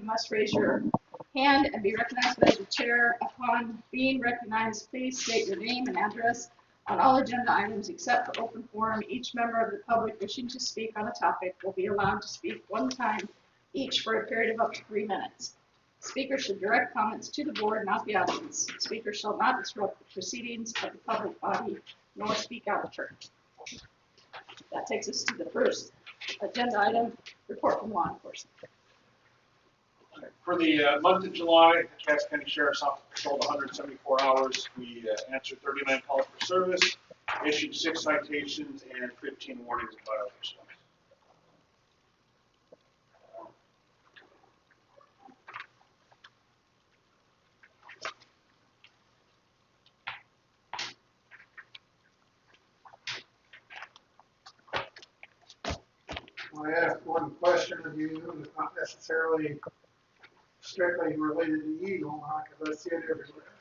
must raise your hand and be recognized by the chair. Upon being recognized, please state your name and address. On all agenda items except for open forum, each member of the public wishing to speak on a topic will be allowed to speak one time each for a period of up to 3 minutes. Speakers should direct comments to the board, not the audience. Speakers shall not disrupt the proceedings of the public body, nor speak out of turn. That takes us to the first agenda item, report from law enforcement. For the month of July, the Cass County Sheriff's Office patrolled 174 hours. We answered 39 calls for service, issued 6 citations, and 15 warnings of violations. I asked one question of you, it's not necessarily strictly related to Eagle, because I see it everywhere.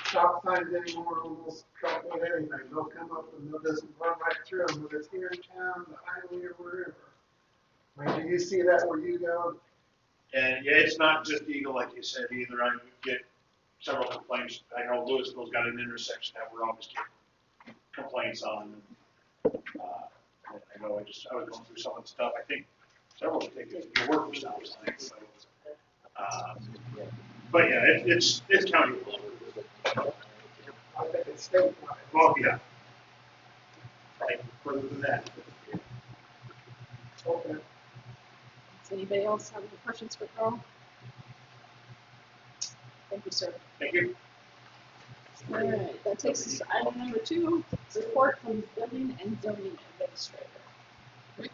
Stop signs anymore almost truck with anything. They'll come up and they'll just run right through them, whether it's here in town, the highway, or wherever. I mean, do you see that where you go? And yeah, it's not just Eagle, like you said, either. I get several complaints. I know Louisville's got an intersection that we're always getting complaints on. I know I was going through some of the stuff. I think several of them take your work for stop signs. So, but yeah, it's county law. I think it's state. Well, yeah. Right. Further than that. Okay. Does anybody else have any questions for Carl? Thank you, sir. Thank you. All right, that takes us to item number 2, report from the building and zoning administrator. Rick?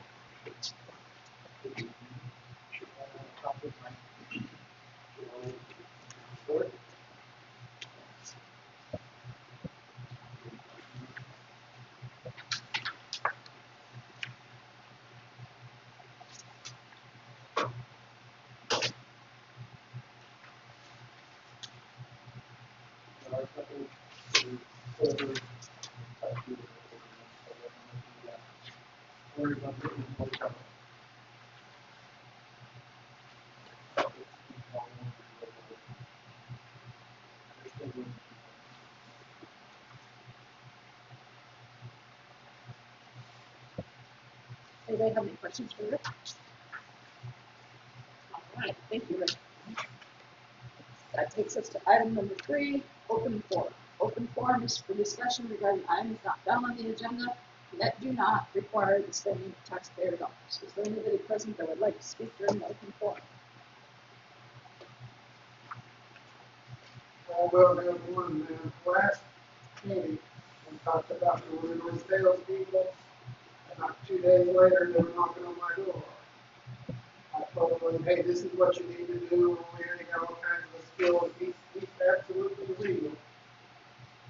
Anybody have any questions for Rick? All right, thank you, Rick. That takes us to item number 3, open forum. Open forum is for discussion regarding items not found on the agenda that do not require the spending of taxpayer dollars. Is there anybody present that would like to speak during the open forum? Well, we have one last meeting and talked about the Illinois salespeople. And not 2 days later, they were knocking on my door. I told them, hey, this is what you need to do. We're going to get all kinds of skills. He's absolutely legal.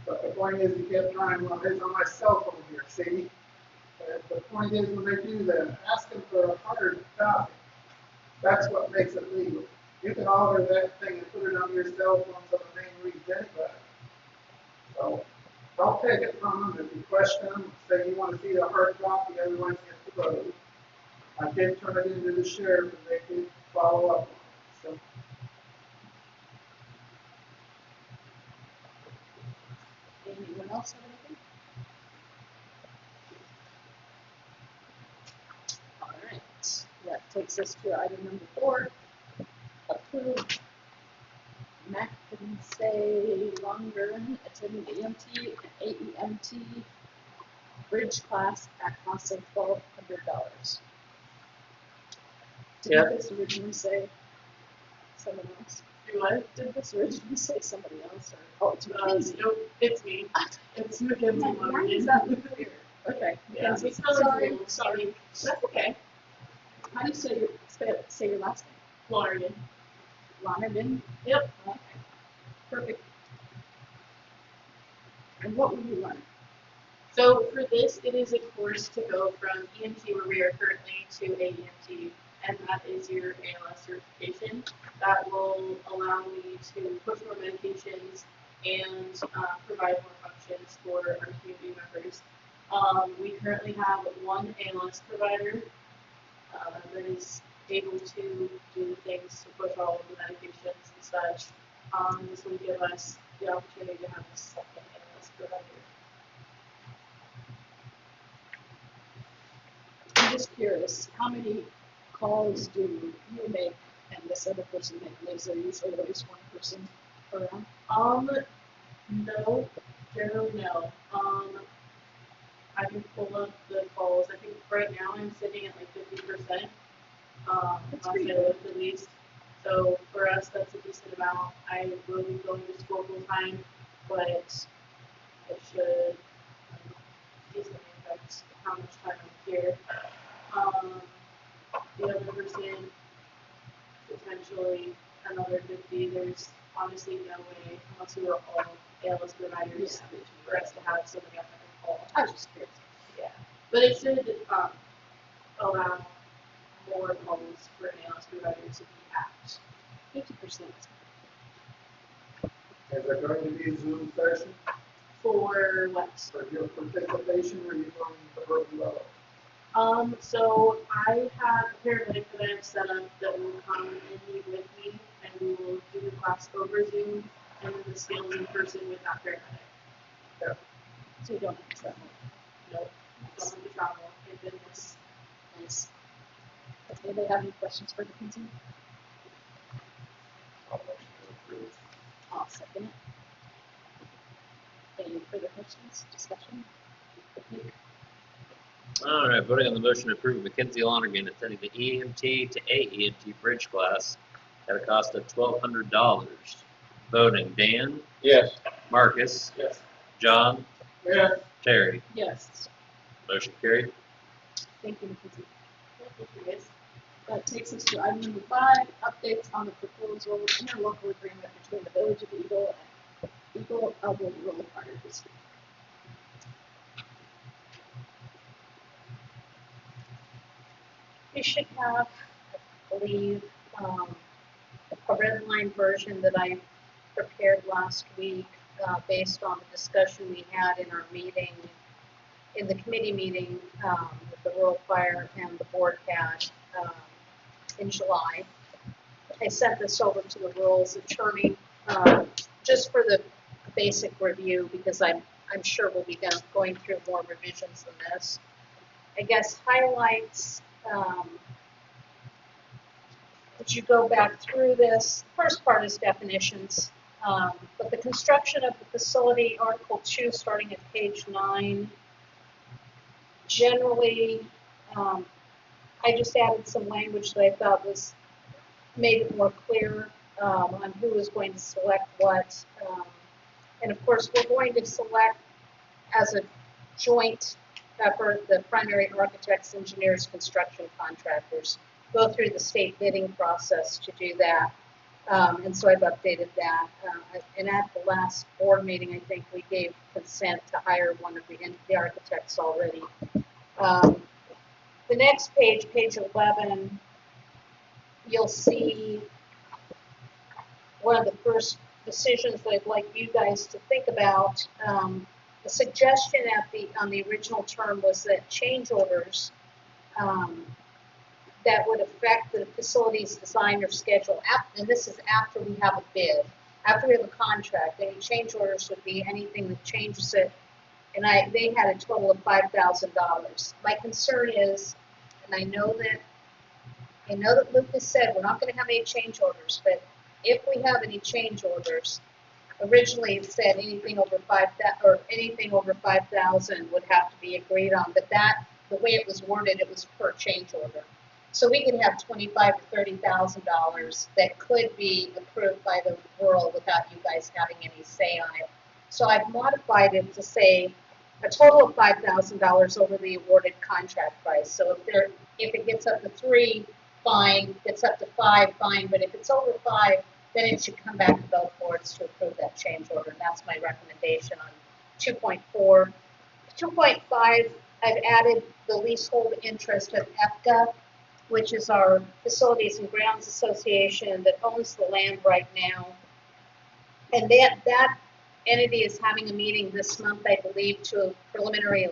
But the point is, he kept trying, well, it's on my cell phone here, see? But the point is, when they do that, ask them for a hard copy. That's what makes it legal. You can order that thing and put it on your cell phone so the name reads anybody. So don't take it from them. If you question them, say you want to see the hard copy, everyone gets to vote. I did turn it into the sheriff and they did follow up on it. So. Anyone else have anything? All right, that takes us to item number 4, approve Mackenzie Longern attending EMT and AEMT bridge class at cost of $1,200. Did this originally say someone else? Do what? Did this originally say somebody else? Or, oh, it's Mackenzie. Nope, it's me. It's Mackenzie. Why does that look weird? Okay, Yeah, Mackenzie. it's not Sorry. sorry. That's okay. How do you say your last name? Florian. Lonergan? Yep. Okay. Perfect. And what will you learn? So for this, it is a course to go from EMT, where we are currently, to AEMT, and that is your ALS certification. That will allow me to push more medications and provide more functions for our community members. We currently have one ALS provider that is able to do things to push all of the medications and such. This will give us the opportunity to have a second ALS provider. I'm just curious, how many calls do you make and this other person make? Is there usually at least one person around? No, generally no. I can pull up the calls. I think right now I'm sitting at like 50%. That's Last pretty I good. looked at least. So for us, that's a decent amount. I will be going to school full time, but it should decently affect how much time I'm here. The other person, potentially another 50. There's honestly no way, unless we were all ALS providers, for us to have somebody on the call. I was just curious. Yeah, but it should allow more calls for an ALS provider to be at. 50%. Is there going to be a Zoom session For what? for your participation, or are you going to vote low? So I have a paramedic that I've set up that will come and meet with me, and we will do the class over Zoom, and then the skills in person with that paramedic. So you don't have to travel. Nope, don't have to travel, thank goodness. Nice. Does anybody have any questions for Mackenzie? I'll second it. Any further questions, discussion? All right, voting on the motion to approve Mackenzie Lonergan attending the EMT to AEMT bridge class at a cost of $1,200. Voting Dan, Yes. Marcus, Yes. John, Yes. Terry. Yes. Motion carried. Thank you, Mackenzie. Thank you guys. That takes us to item number 5, updates on the proposal interlocal agreement between the Village of Eagle and Eagle Elbow Rural Fire District. You should have, I believe, a red line version that I prepared last week based on the discussion we had in our meeting, in the committee meeting that the Rural Fire and the board had in July. I sent this over to the Rural's attorney just for the basic review because I'm sure we'll be going through more revisions than this. I guess highlights. As you go back through this, the first part is definitions, but the construction of the facility, Article 2, starting at page 9, generally, I just added some language that I thought made it more clear on who is going to select what. And of course, we're going to select as a joint effort the primary architects, engineers, construction contractors. Go through the state bidding process to do that. And so I've updated that. And at the last board meeting, I think we gave consent to hire one of the architects already. The next page, page 11, you'll see one of the first decisions that I'd like you guys to think about. The suggestion on the original term was that change orders that would affect the facility's design or schedule, and this is after we have a bid, after we have a contract, any change orders would be anything that changes it, and they had a total of $5,000. My concern is, and I know that Lucas said we're not going to have any change orders, but if we have any change orders, originally it said anything over 5,000 would have to be agreed on, but the way it was worded, it was per change order. So we could have $25,000 to $30,000 that could be approved by the rural without you guys having any say on it. So I've modified it to say a total of $5,000 over the awarded contract price. So if it gets up to 3, fine. Gets up to 5, fine. But if it's over 5, then it should come back to both boards to approve that change order. And that's my recommendation on 2.4. 2.5, I've added the leasehold interest of EFCA, which is our Facilities and Grounds Association that owns the land right now. And that entity is having a meeting this month, I believe, to preliminarily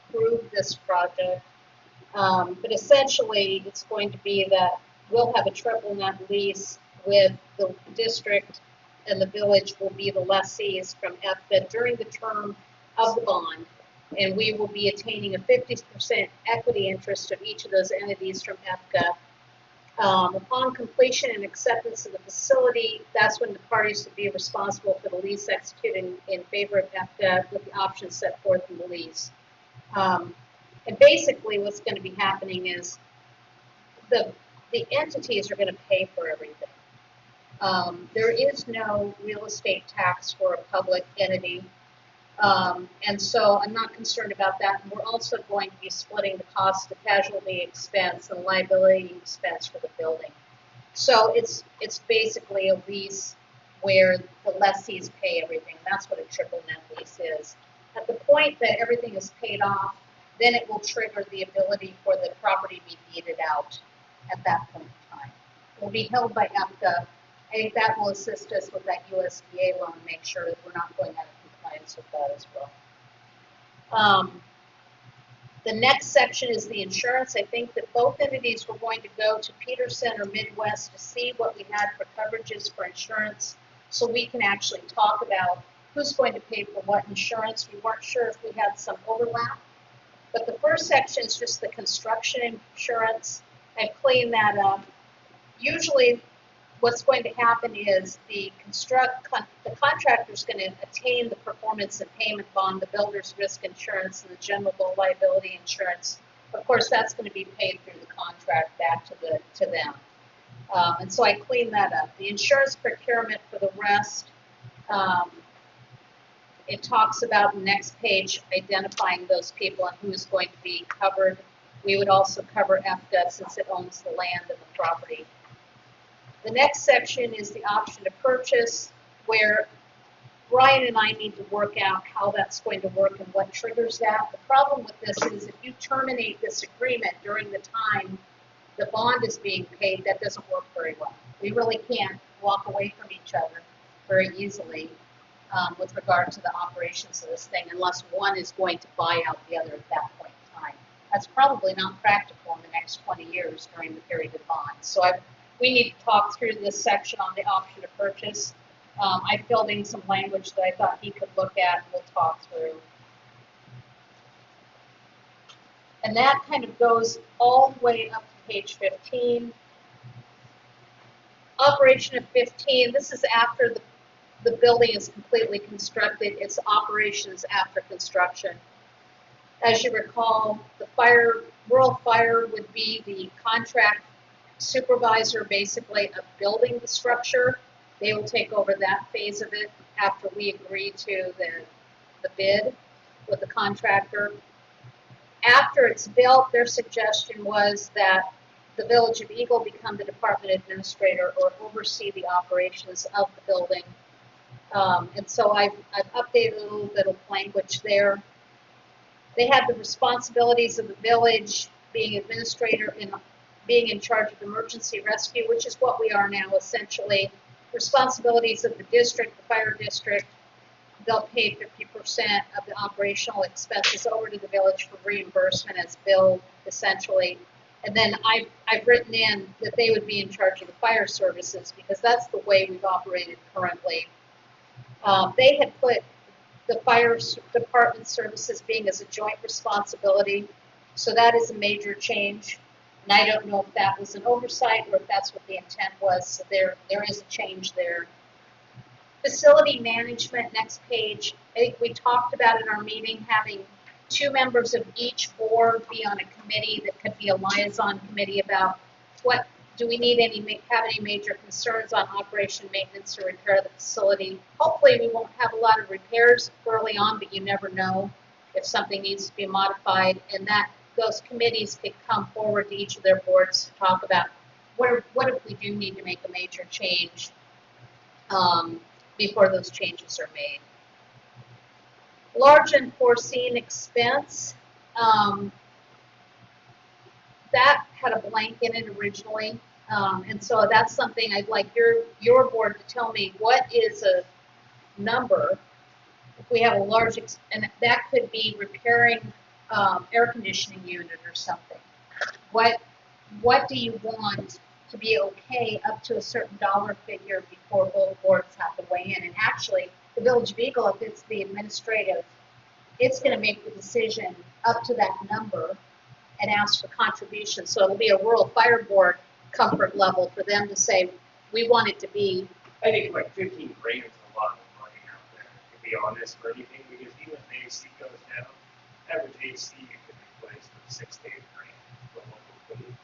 approve this project. But essentially, it's going to be that we'll have a triple net lease with the district and the village will be the lessees from EPCA during the term of the bond. And we will be attaining a 50% equity interest of each of those entities from EPCA. Upon completion and acceptance of the facility, that's when the parties will be responsible for the lease executed in favor of EPCA with the options set forth in the lease. And basically what's going to be happening is the entities are going to pay for everything. There is no real estate tax for a public entity. And so I'm not concerned about that. And we're also going to be splitting the cost of casualty expense and liability expense for the building. So it's basically a lease where the lessees pay everything. That's what a triple net lease is. At the point that everything is paid off, then it will trigger the ability for the property to be deeded out at that point in time. It will be held by EPCA. I think that will assist us with that USDA loan, make sure that we're not going out of compliance with that as well. The next section is the insurance. I think that both entities were going to go to Peterson or Midwest to see what we had for coverages for insurance so we can actually talk about who's going to pay for what insurance. We weren't sure if we had some overlap. But the first section is just the construction insurance. I've cleaned that up. Usually what's going to happen is the contractor is going to attain the performance and payment bond, the builder's risk insurance, and the general liability insurance. Of course, that's going to be paid through the contract back to them. And so I cleaned that up. The insurance procurement for the rest, it talks about the next page identifying those people and who is going to be covered. We would also cover EPCA since it owns the land and the property. The next section is the option to purchase, where Brian and I need to work out how that's going to work and what triggers that. The problem with this is if you terminate this agreement during the time the bond is being paid, that doesn't work very well. We really can't walk away from each other very easily with regard to the operations of this thing unless one is going to buy out the other at that point in time. That's probably not practical in the next 20 years during the period of bond. So we need to talk through this section on the option to purchase. I filled in some language that I thought he could look at and we'll talk through. And that kind of goes all the way up to page 15. Operation of 15, this is after the building is completely constructed. It's operations after construction. As you recall, the rural fire would be the contract supervisor basically of building the structure. They will take over that phase of it after we agree to the bid with the contractor. After it's built, their suggestion was that the Village of Eagle become the department administrator or oversee the operations of the building. And so I've updated a little bit of language there. They have the responsibilities of the village, being administrator and being in charge of emergency rescue, which is what we are now essentially. Responsibilities of the district, the fire district, they'll pay 50% of the operational expenses over to the village for reimbursement as billed, essentially. And then I've written in that they would be in charge of the fire services because that's the way we've operated currently. They had put the fire department services being as a joint responsibility, so that is a major change. And I don't know if that was an oversight or if that's what the intent was. So there is a change there. Facility management, next page. I think we talked about in our meeting having 2 members of each board be on a committee that could be a liaison committee about what do we need have any major concerns on operation, maintenance, or repair of the facility. Hopefully we won't have a lot of repairs early on, but you never know if something needs to be modified. And those committees could come forward to each of their boards to talk about what if we do need to make a major change before those changes are made. Large unforeseen expense. That had a blank in it originally, and so that's something I'd like your board to tell me what is a number if we have a large, and that could be repairing air conditioning unit or something. what do you want to be okay up to a certain dollar figure before both boards have to weigh in? And actually, the Village of Eagle, if it's the administrative, it's gonna make the decision up to that number and ask for contributions. So it'll be a rural fire board comfort level for them to say, we want it to be, I think like 15 grand is a lot of money out there, to be honest, for anything, because even if the AC goes down, average AC you can replace with 6 to 8 grand. for local food.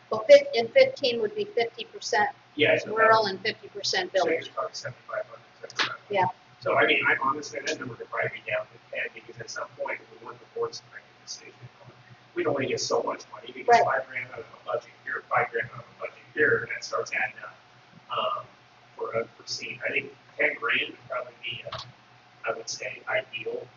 well, and 15 would be 50% Yeah, so rural and 50% so village. it's probably 7,500, 7,500. Yeah. So I mean, I honestly, that number could probably be down to 10, because at some point, we want the boards to make a decision. We don't want to get so much money, because Right. 5 grand out of a budget here, 5 grand out of a budget here, and that starts adding up. For unforeseen, I think 10 grand would probably be, I would say, ideal.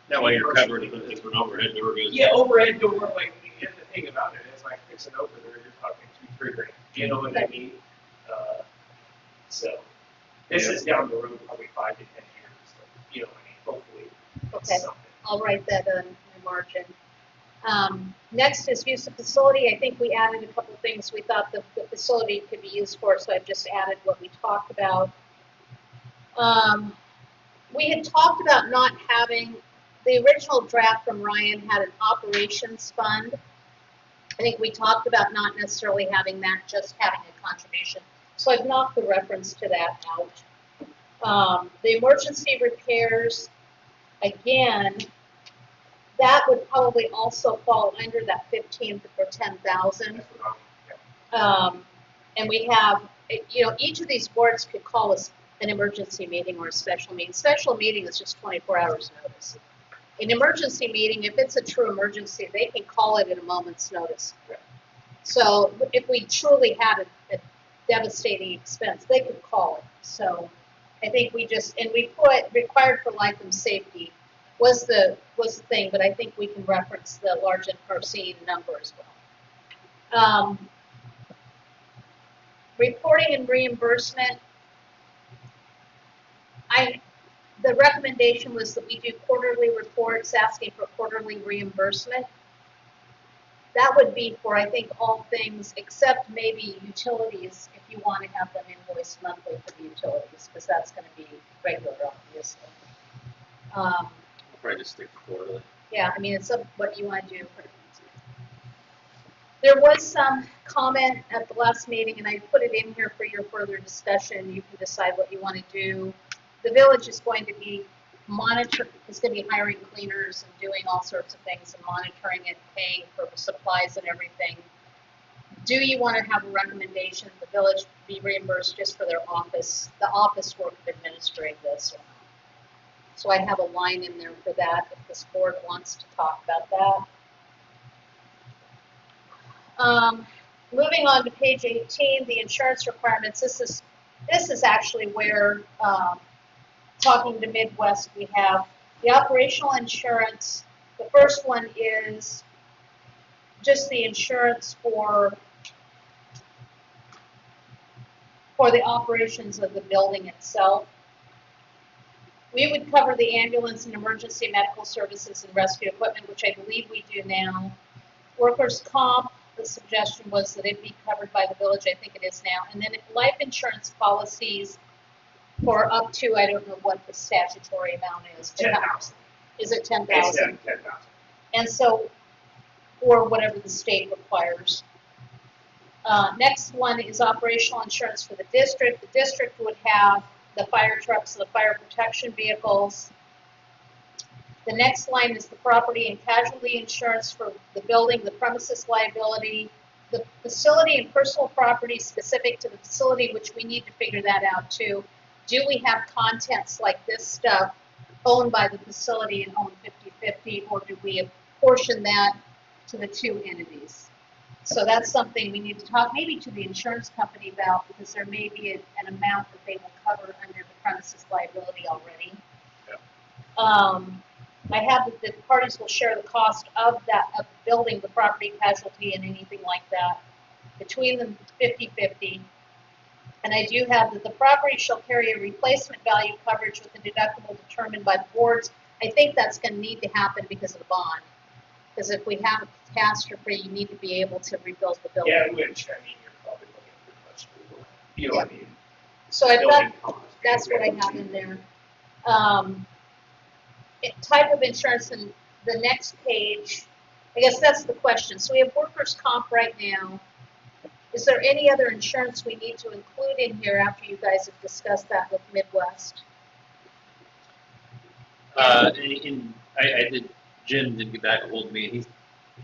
That way you're covered if an overhead door goes. Yeah, overhead door, like, the thing about it is, like, fixing over there, you're talking 2-3 grand, you know what I mean? So, this is down the road, probably 5 to 10 years, so, you know what I mean, hopefully, Okay, something. I'll write that in the margin. Next is use of facility. I think we added a couple things we thought the facility could be used for, so I've just added what we talked about. We had talked about not having, the original draft from Ryan had an operations fund. I think we talked about not necessarily having that, just having a contribution. So I've knocked the reference to that out. The emergency repairs, again, that would probably also fall under that 15 or 10,000. That's what I'm, And we have, you know, each of these boards could call us an emergency meeting or a special meeting. Special meeting is just 24 hours notice. An emergency meeting, if it's a true emergency, they can call it at a moment's notice. Yeah. So if we truly had a devastating expense, they could call it. So I think we just, and we put required for life and safety was the thing, but I think we can reference the large unforeseen number as well. Reporting and reimbursement. The recommendation was that we do quarterly reports asking for quarterly reimbursement. That would be for, I think, all things except maybe utilities, if you want to have them invoiced monthly for the utilities, because that's going to be regular, obviously. I'll probably just stick to quarterly. Yeah, I mean, it's up what you want to do. There was some comment at the last meeting, and I put it in here for your further discussion. You can decide what you want to do. The village is going to be is going to be hiring cleaners and doing all sorts of things and monitoring it, paying for supplies and everything. Do you want to have a recommendation the village be reimbursed just for their office, the office work of administering this or not? So I have a line in there for that if this board wants to talk about that. Moving on to page 18, the insurance requirements. This is actually where, talking to Midwest, we have the operational insurance. The first one is just the insurance for the operations of the building itself. We would cover the ambulance and emergency medical services and rescue equipment, which I believe we do now. Workers' comp, the suggestion was that it be covered by the village. I think it is now. And then life insurance policies for up to, I don't know what the statutory amount is. 10,000. Is it It's 10,000? 10,000. And so, or whatever the state requires. Next one is operational insurance for the district. The district would have the fire trucks and the fire protection vehicles. The next line is the property and casualty insurance for the building, the premises liability, the facility and personal property specific to the facility, which we need to figure that out too. Do we have contents like this stuff owned by the facility and owned 50-50, or do we apportion that to the two entities? So that's something we need to talk maybe to the insurance company about, because there may be an amount that they will cover under the premises liability already. Yeah. I have that the parties will share the cost of building, the property casualty and anything like that between them 50-50. And I do have that the property shall carry a replacement value coverage with a deductible determined by the boards. I think that's going to need to happen because of the bond. Because if we have a catastrophe, you need to be able to rebuild the building. Yeah, which, I mean, you're probably looking pretty much for, you know what I mean? So I've Building got, costs. that's what I have in there. Type of insurance, and the next page, I guess that's the question. So we have workers' comp right now. Is there any other insurance we need to include in here after you guys have discussed that with Midwest? I did, Jim did get back a hold of me, and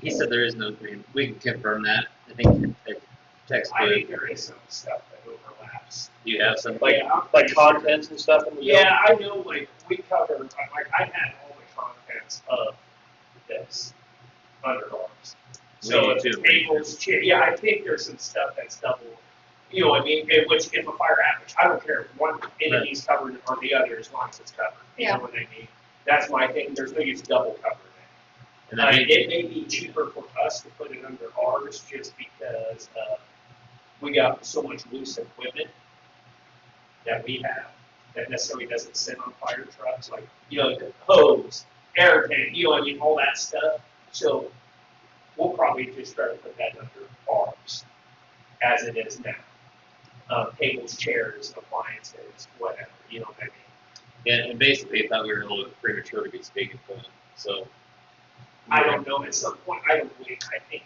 he said there is no, we can confirm that. I think text, I think there is some stuff that overlaps. do you have some, Like contents and stuff in the Yeah, I know, like, we covered, like, I had all the contents of this under ours. So We if do the too. tables, yeah, I think there's some stuff that's double, you know what I mean? Which, if a fire happens, I don't care if one entity's covered or the other, as long as it's covered. You know what I mean? That's my thing, there's no use double covering it. And then It may be cheaper for us to put it under ours just because, we got so much loose equipment that we have that necessarily doesn't sit on fire trucks, like, you know, the hose, air tank, you know what I mean, all that stuff. So we'll probably just try to put that under ours as it is now. Tables, chairs, appliances, whatever, you know what I mean? yeah, and basically I thought we were a little bit premature to be speaking to him, so. I don't know, at some point, I think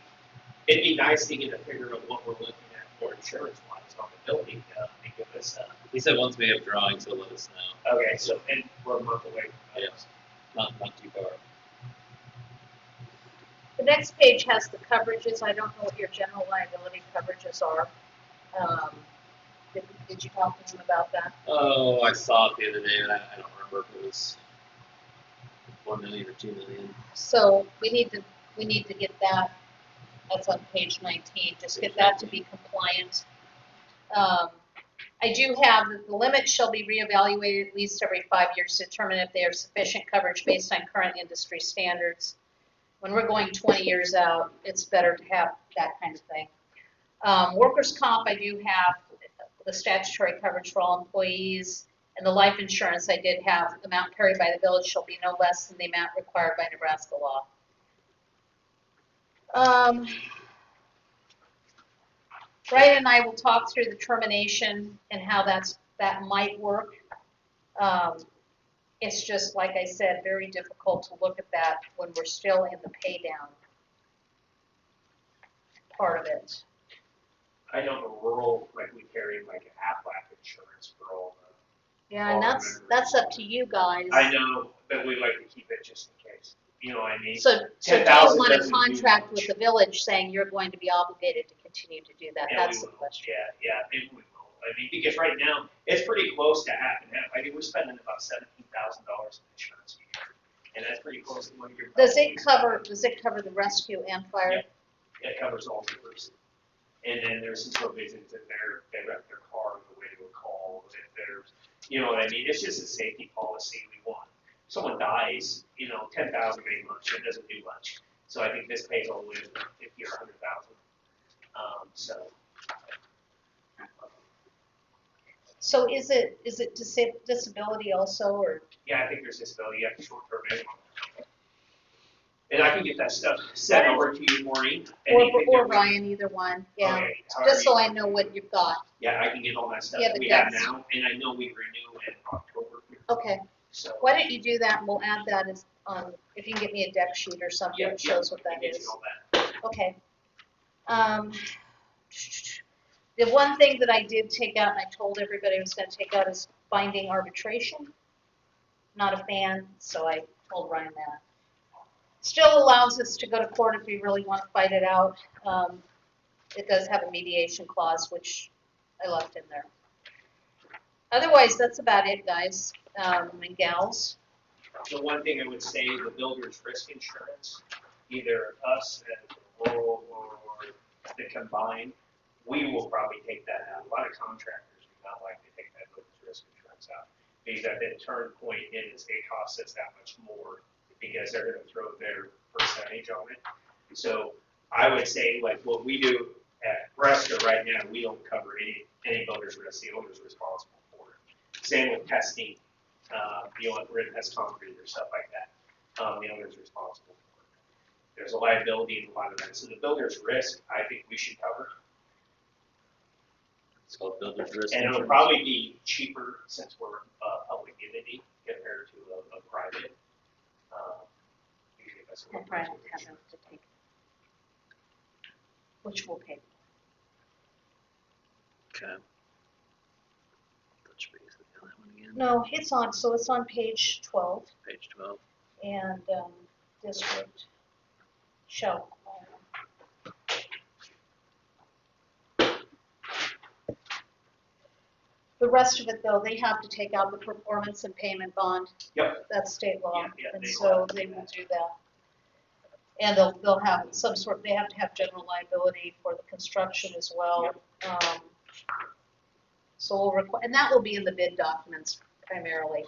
it'd be nice to get a figure of what we're looking at for insurance wise on the building, and give us, He said once we have drawings, he'll let us know. okay, so, and we're a month away from that. Yes. Not too far. The next page has the coverages. I don't know what your general liability coverages are. Did you talk to him about that? Oh, I saw it the other day, and I don't remember if it was 1 million or 2 million. So we need to get that. That's on page 19. Just get that to be compliant. I do have that the limit shall be reevaluated at least every 5 years to determine if they are sufficient coverage based on current industry standards. When we're going 20 years out, it's better to have that kind of thing. Workers' comp, I do have the statutory coverage for all employees, and the life insurance I did have, the amount carried by the village shall be no less than the amount required by Nebraska law. Brian and I will talk through the termination and how that might work. It's just, like I said, very difficult to look at that when we're still in the pay down part of it. I know the rural, like we carry like an Aflac insurance for all the. Yeah, and that's up to you guys. I know, but we like to keep it just in case, you know what I mean? So do you 10,000 want a doesn't do contract with much. the village saying you're going to be obligated to continue to do that? Yeah, That's we the will. question. Yeah, maybe we will. I mean, because right now, it's pretty close to half and half. I mean, we're spending about $17,000 in insurance a year. And that's pretty close to what you're. Does it cover the rescue and fire? Yeah, it covers all doors. And then there's some provisions in there, they wreck their car on the way to a call, if there's, you know what I mean, it's just a safety policy we want. Someone dies, you know, 10,000 ain't much, it doesn't do much. So I think this pays all the way to 50 or 100,000. So is it disability also, or? Yeah, I think there's disability, you have to short-term anyway. And I can get that stuff sent over to you, Maureen. Or Ryan, either one, yeah. Okay, Just so I know what you've got. Yeah, I can get all that stuff Yeah, that the we have dates. now, and I know we renew in October. Okay, So. why don't you do that, and we'll add that as, if you can get me a deck sheet or something Yeah, that shows what I that can get is. you all that. Okay. The one thing that I did take out, and I told everybody I was gonna take out, is binding arbitration. Not a fan, so I told Ryan that. Still allows us to go to court if we really want to fight it out. It does have a mediation clause, which I left in there. Otherwise, that's about it, guys and gals. The one thing I would say, the builder's risk insurance, either us as rural or the combined, we will probably take that out. A lot of contractors do not like to take that builder's risk insurance out. Because at the turn point is it costs us that much more because they're gonna throw their percentage on it. So I would say like what we do at Breska right now, we don't cover any builder's risk, the owner's responsible for it. Same with testing, you know, if we're gonna test concrete or stuff like that, the owner's responsible for it. there's a liability in a lot of that. So the builder's risk, I think we should cover. It's called builder's risk And it'll insurance. probably be cheaper since we're a public entity compared to a private. Usually that's a And little Brian bit will have cheaper. to take, which will pay. Okay. Touch base with you on that one again. No, it's on page 12, Page 12. and, district shall require. The rest of it, though, they have to take out the performance and payment bond. Yep. That's state law, Yeah, and they will so have to they do will that. do that. And they'll have some sort, they have to have general liability for the construction as well. So we'll require, and that will be in the bid documents primarily.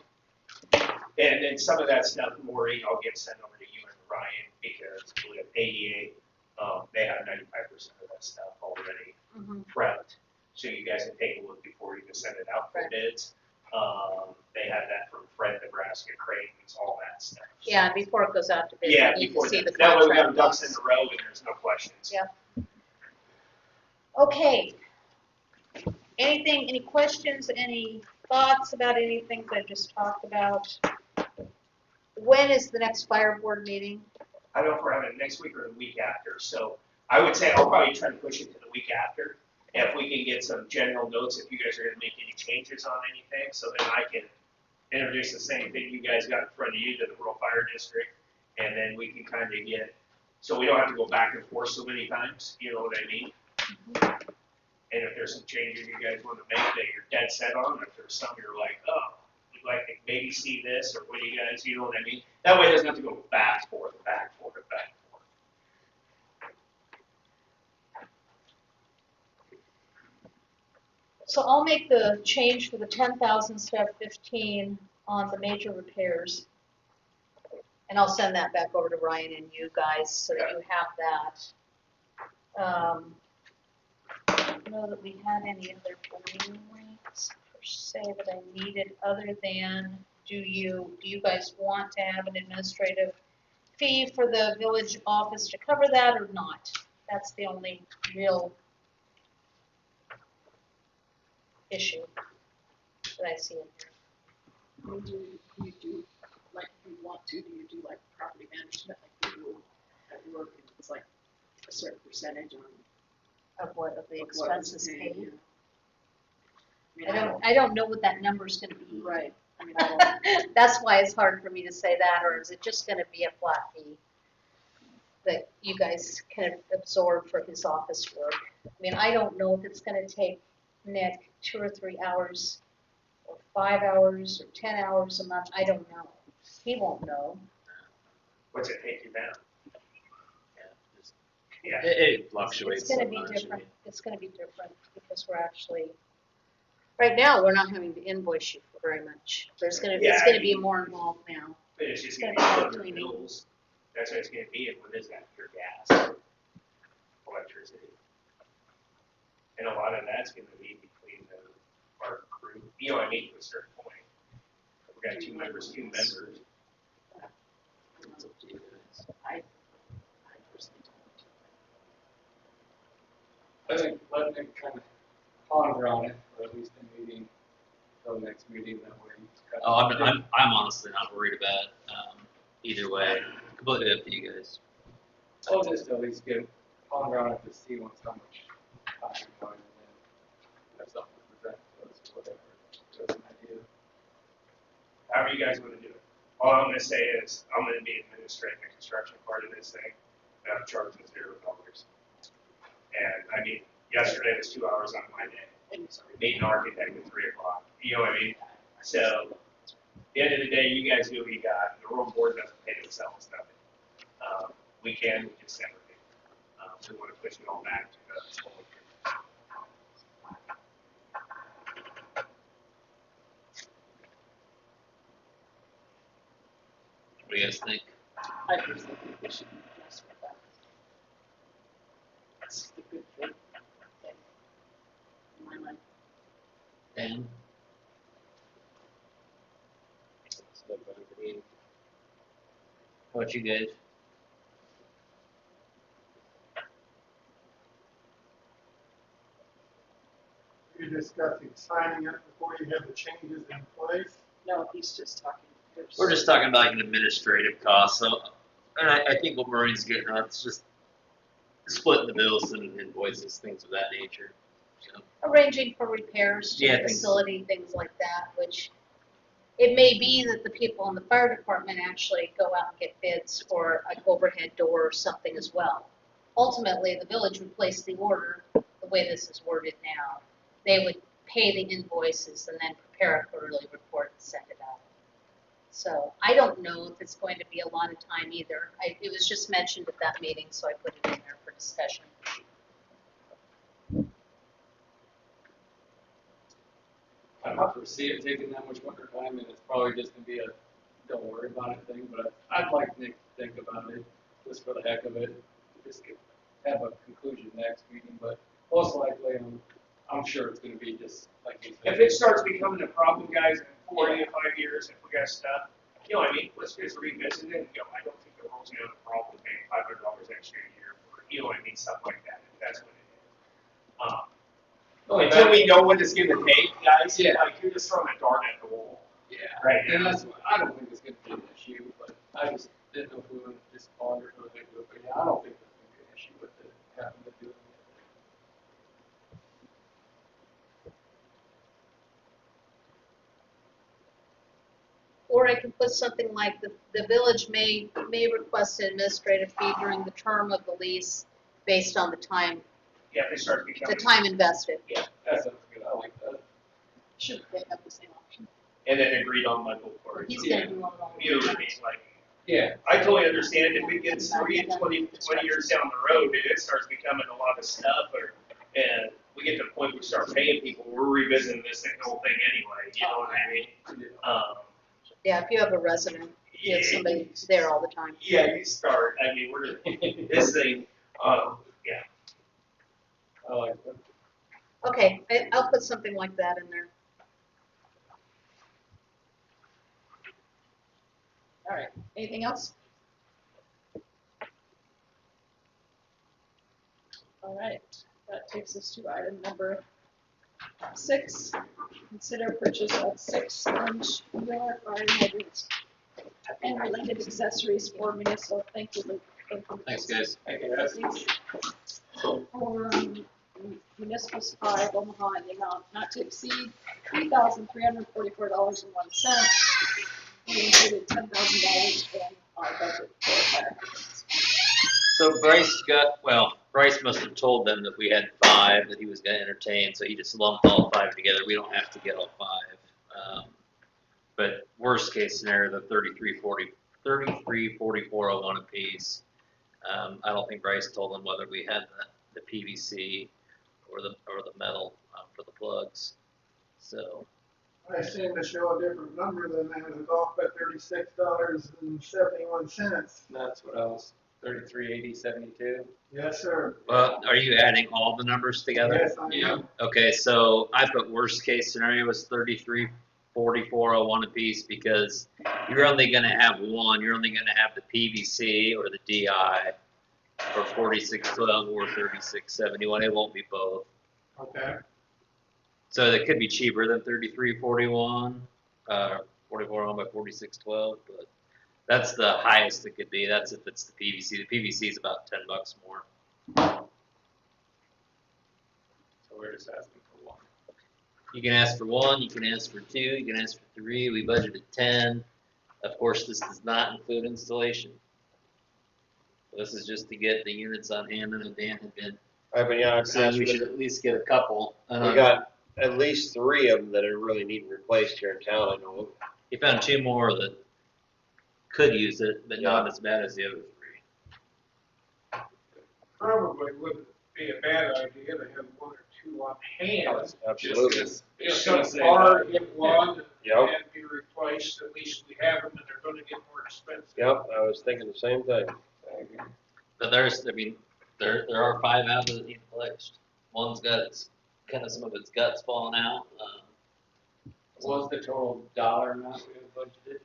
And then some of that stuff, Maureen, I'll get sent over to you and Ryan, because with ADA, they have 95% of that stuff already prepped. So you guys can take a look before you can send it out for Right. bids. They have that from Fred, Nebraska, Creighton's, all that stuff. Yeah, and before it goes out to bid, Yeah, we need to before see that. the That way we have contract ducks in costs. a row and there's no questions. Yeah. Okay. Anything, any questions, any thoughts about anything that I just talked about? When is the next fire board meeting? I don't know if we're having it next week or the week after, so I would say I'll probably try to push it to the week after. If we can get some general notes, if you guys are gonna make any changes on anything, so then I can introduce the same thing you guys got in front of you to the rural fire district, and then we can kind of get, so we don't have to go back and forth so many times, you know what I mean? And if there's some changes you guys want to make that you're dead set on, if there's some you're like, oh, we'd like to maybe see this, or what do you guys, you know what I mean? That way it doesn't have to go back and forth, back and forth, back and forth. So I'll make the change for the 10,000 step 15 on the major repairs. And I'll send that back over to Ryan and you guys so that you have that. I don't know that we had any other points per se that I needed other than, do you guys want to have an administrative fee for the village office to cover that or not? That's the only real issue that I see in here. Do you do, like, if you want to, do you do like property management, like you do at work, and it's like a certain percentage on Of what, of the of what it's expenses paid, paid? yeah. I mean, I don't know what that number's gonna be. Right, I mean, I don't, That's why it's hard for me to say that, or is it just gonna be a flat fee that you guys can absorb for his office work? I mean, I don't know if it's gonna take Nick 2 or 3 hours, or 5 hours, or 10 hours a month, I don't know. He won't know. What's it take you now? Yeah, Yeah. it fluctuates It's gonna so be much. different, it's gonna be different, because we're actually, right now, we're not having to invoice you for very much. It's Yeah, gonna I be mean- more involved now. But it's just It's gonna gonna be be other cleaning. bills. That's what it's gonna be, and what is that, your gas, electricity. And a lot of that's gonna be between our crew, you know what I mean, to a certain point. We got two members. it's up to you guys. I personally I think let them kind of ponder on it, or at least a meeting, till the next meeting, that way. Oh, I'm honestly not worried about either way. Completely up to you guys. I'll just at least ponder on it to see once how much time and then have something to present to us, whatever, just an idea. However you guys wanna do it. All I'm gonna say is, I'm gonna be administrating the construction part of this thing, and I'm charging $0. And I mean, yesterday was 2 hours on my day, and sorry. meeting an architect at 3 o'clock, you know what I mean? So, at the end of the day, you guys do what you got, the road board doesn't pay themselves nothing. We can just segregate. We wanna push it all back to the public. What do you guys think? I personally think we should mess with that. That's the good thing. In my mind. Dan? How about you guys? discussing signing it before you have the changes in place? No, he's just talking. We're just talking about like an administrative cost, so, and I think what Maureen's getting at, it's just splitting the bills and invoices, things of that nature, so. Arranging for repairs to Yeah, the things- facility, things like that, which it may be that the people in the fire department actually go out and get bids for an overhead door or something as well. Ultimately, the village would place the order, the way this is worded now. They would pay the invoices and then prepare a quarterly report and send it out. So I don't know if it's going to be a lot of time either. It was just mentioned at that meeting, so I put it in there for discussion. I don't foresee it taking that much more time, and it's probably just gonna be a don't worry about it thing, but I'd like Nick to think about it, just for the heck of it. Just have a conclusion next meeting, but most likely, I'm sure it's gonna be just like you said. If it starts becoming a problem, guys, in 4 to 5 years, if we got stuff, you know what I mean, let's just revisit it, and go, I don't think the world's gonna have a problem with paying $500 extra a year for, you know what I mean, stuff like that, if that's what it is. Until we know what it's gonna take, guys, Yeah. like, you're just throwing a dart at the wall. Yeah, Right. and that's, I don't think it's gonna be an issue, but I just didn't know if we would just ponder for a bit, but yeah, I don't think there's gonna be an issue with it having to do it. Or I can put something like the village may request an administrative fee during the term of the lease based on the time Yeah, if it starts becoming. invested. That sounds good, I like that. Should they have the same option? And then agreed on by both parties. He's gonna do it all. You know what I mean, like, Yeah, I totally understand if it gets 20 years down the road, and it starts becoming a lot of stuff, and we get to the point where we start paying people, we're revisiting this whole thing anyway, you know what I mean? Yeah, if you have a resident, you have somebody there all the time. Yeah, you start, I mean, we're, this thing, yeah. I like that. Okay, I'll put something like that in there. All right, anything else? All right, that takes us to item number 6. Consider purchase of 6-inch Miller fire hydrants and related accessories for municipal. Thank you, Luke. Thanks, guys. For municipal supply of Omaha in the amount not to exceed $3,344.01. We included $10,000 in our budget for fire hydrants. So Bryce must have told them that we had 5 that he was gonna entertain, so he just lumped all 5 together. We don't have to get all 5. But worst case scenario, the 3344.01 apiece. I don't think Bryce told them whether we had the PVC or the metal for the plugs. So I seem to show a different number than that, it's off by $36.71. That's what I was, 3380.72. Yes, sir. are you adding all the numbers together? Yes, I am. Okay, so I put worst case scenario was 3344.01 apiece because you're only gonna have one. You're only gonna have the PVC or the DI for 4612 or 3671. It won't be both. Okay. So it could be cheaper than 3341, 44 by 4612, but that's the highest it could be. That's if it's the PVC. The PVC is about $10 more. So we're just asking for one. You can ask for 1, you can ask for 2, you can ask for 3. We budgeted 10. Of course, this does not include installation. This is just to get the units on hand, and Dan had been saying we should at least get a couple. We got at least 3 of them that are really needing replaced here in town, I know. He found 2 more that could use it, but not as bad as the other 3. Probably wouldn't be a bad idea to have 1 or 2 on hand. Absolutely. If Just gonna some say car that. hit one Yep. and be replaced, at least we have them and they're gonna get more expensive. Yep, I was thinking the same thing. But there are 5 out that need replaced. One's got kind of some of its guts falling out. What was the total dollar amount we had budgeted?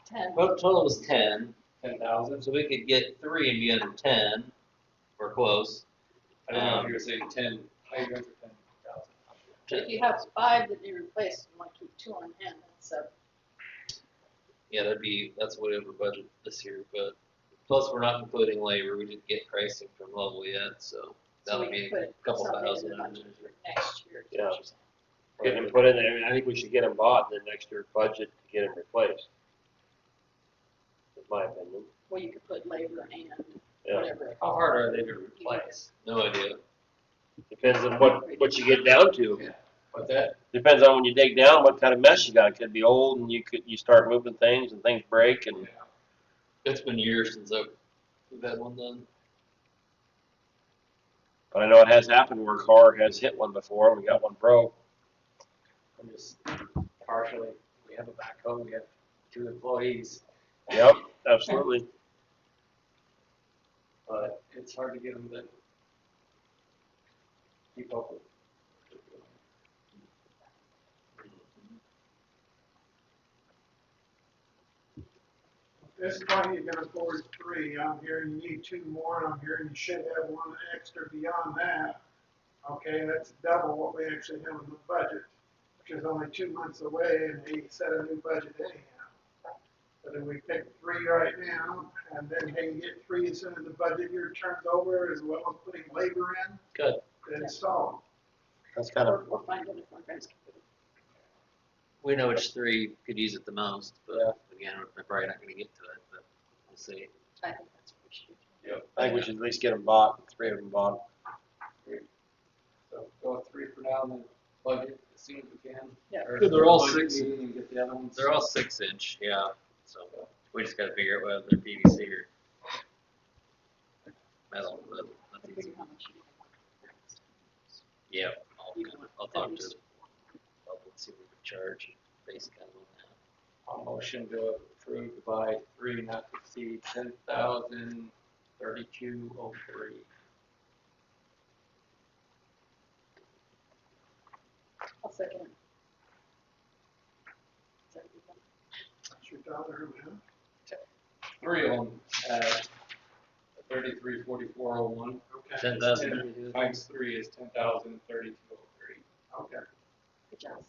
10. Well, total was 10, 10,000? so we could get 3 and be under 10. We're close. I didn't know if you were saying 10, how you went for 10,000? If you have 5 that need replaced, you wanna keep 2 on hand, so. Yeah, that's way over budget this year, but plus we're not including labor, we didn't get pricing from Level yet, so that'll we be can a put couple something in thousand. the budget for next year. is what Yeah. you're saying. Get them put in there. I mean, I think we should get them bought in the next year's budget to get them replaced. In my opinion. Well, you could put labor and Yeah. whatever. How hard are they to replace? No idea. Depends on what you get down to. But that, Depends on when you dig down, what kind of mess you got. It could be old and you start moving things and things break and It's been years since we've had one done. but I know it has happened where a car has hit one before and we got one broke. I'm just partially, we have a backhoe, we have 2 employees, Yep, absolutely. but it's hard to get them to keep up with. This point, you can afford 3. I'm hearing you need 2 more, and I'm hearing you should have 1 extra beyond that. Okay, that's double what we actually have in the budget, which is only 2 months away, and they set a new budget anyhow. But if we pick 3 right now, and then hey, you get 3 as soon as the budget year turns over, as well as putting labor in, Good. to install. That's kind of Or find it if our guys can put it. We know which 3 could use it the most, but Yeah. again, we're probably not gonna get to it, but we'll see. I think that's what we should do. I think we should at least get them bought, 3 of them bought. So go with 3 for now and then budget as soon as we can. Yeah. Or They're all budget 6. meeting and get the other ones. They're all 6-inch, yeah, so we just gotta figure out whether they're PVC or metal, but that's And easy. figure how much you need. Yeah, I'll talk to, I'll see what we charge, base kind of on that. I'll motion to approve to buy 3 not to exceed 10,032.03. I'll second it. Is that good? That's your dollar amount. 3 of them at 3344.01. Okay. 10,000. Times 3 is 10,032.03. Okay. Good job.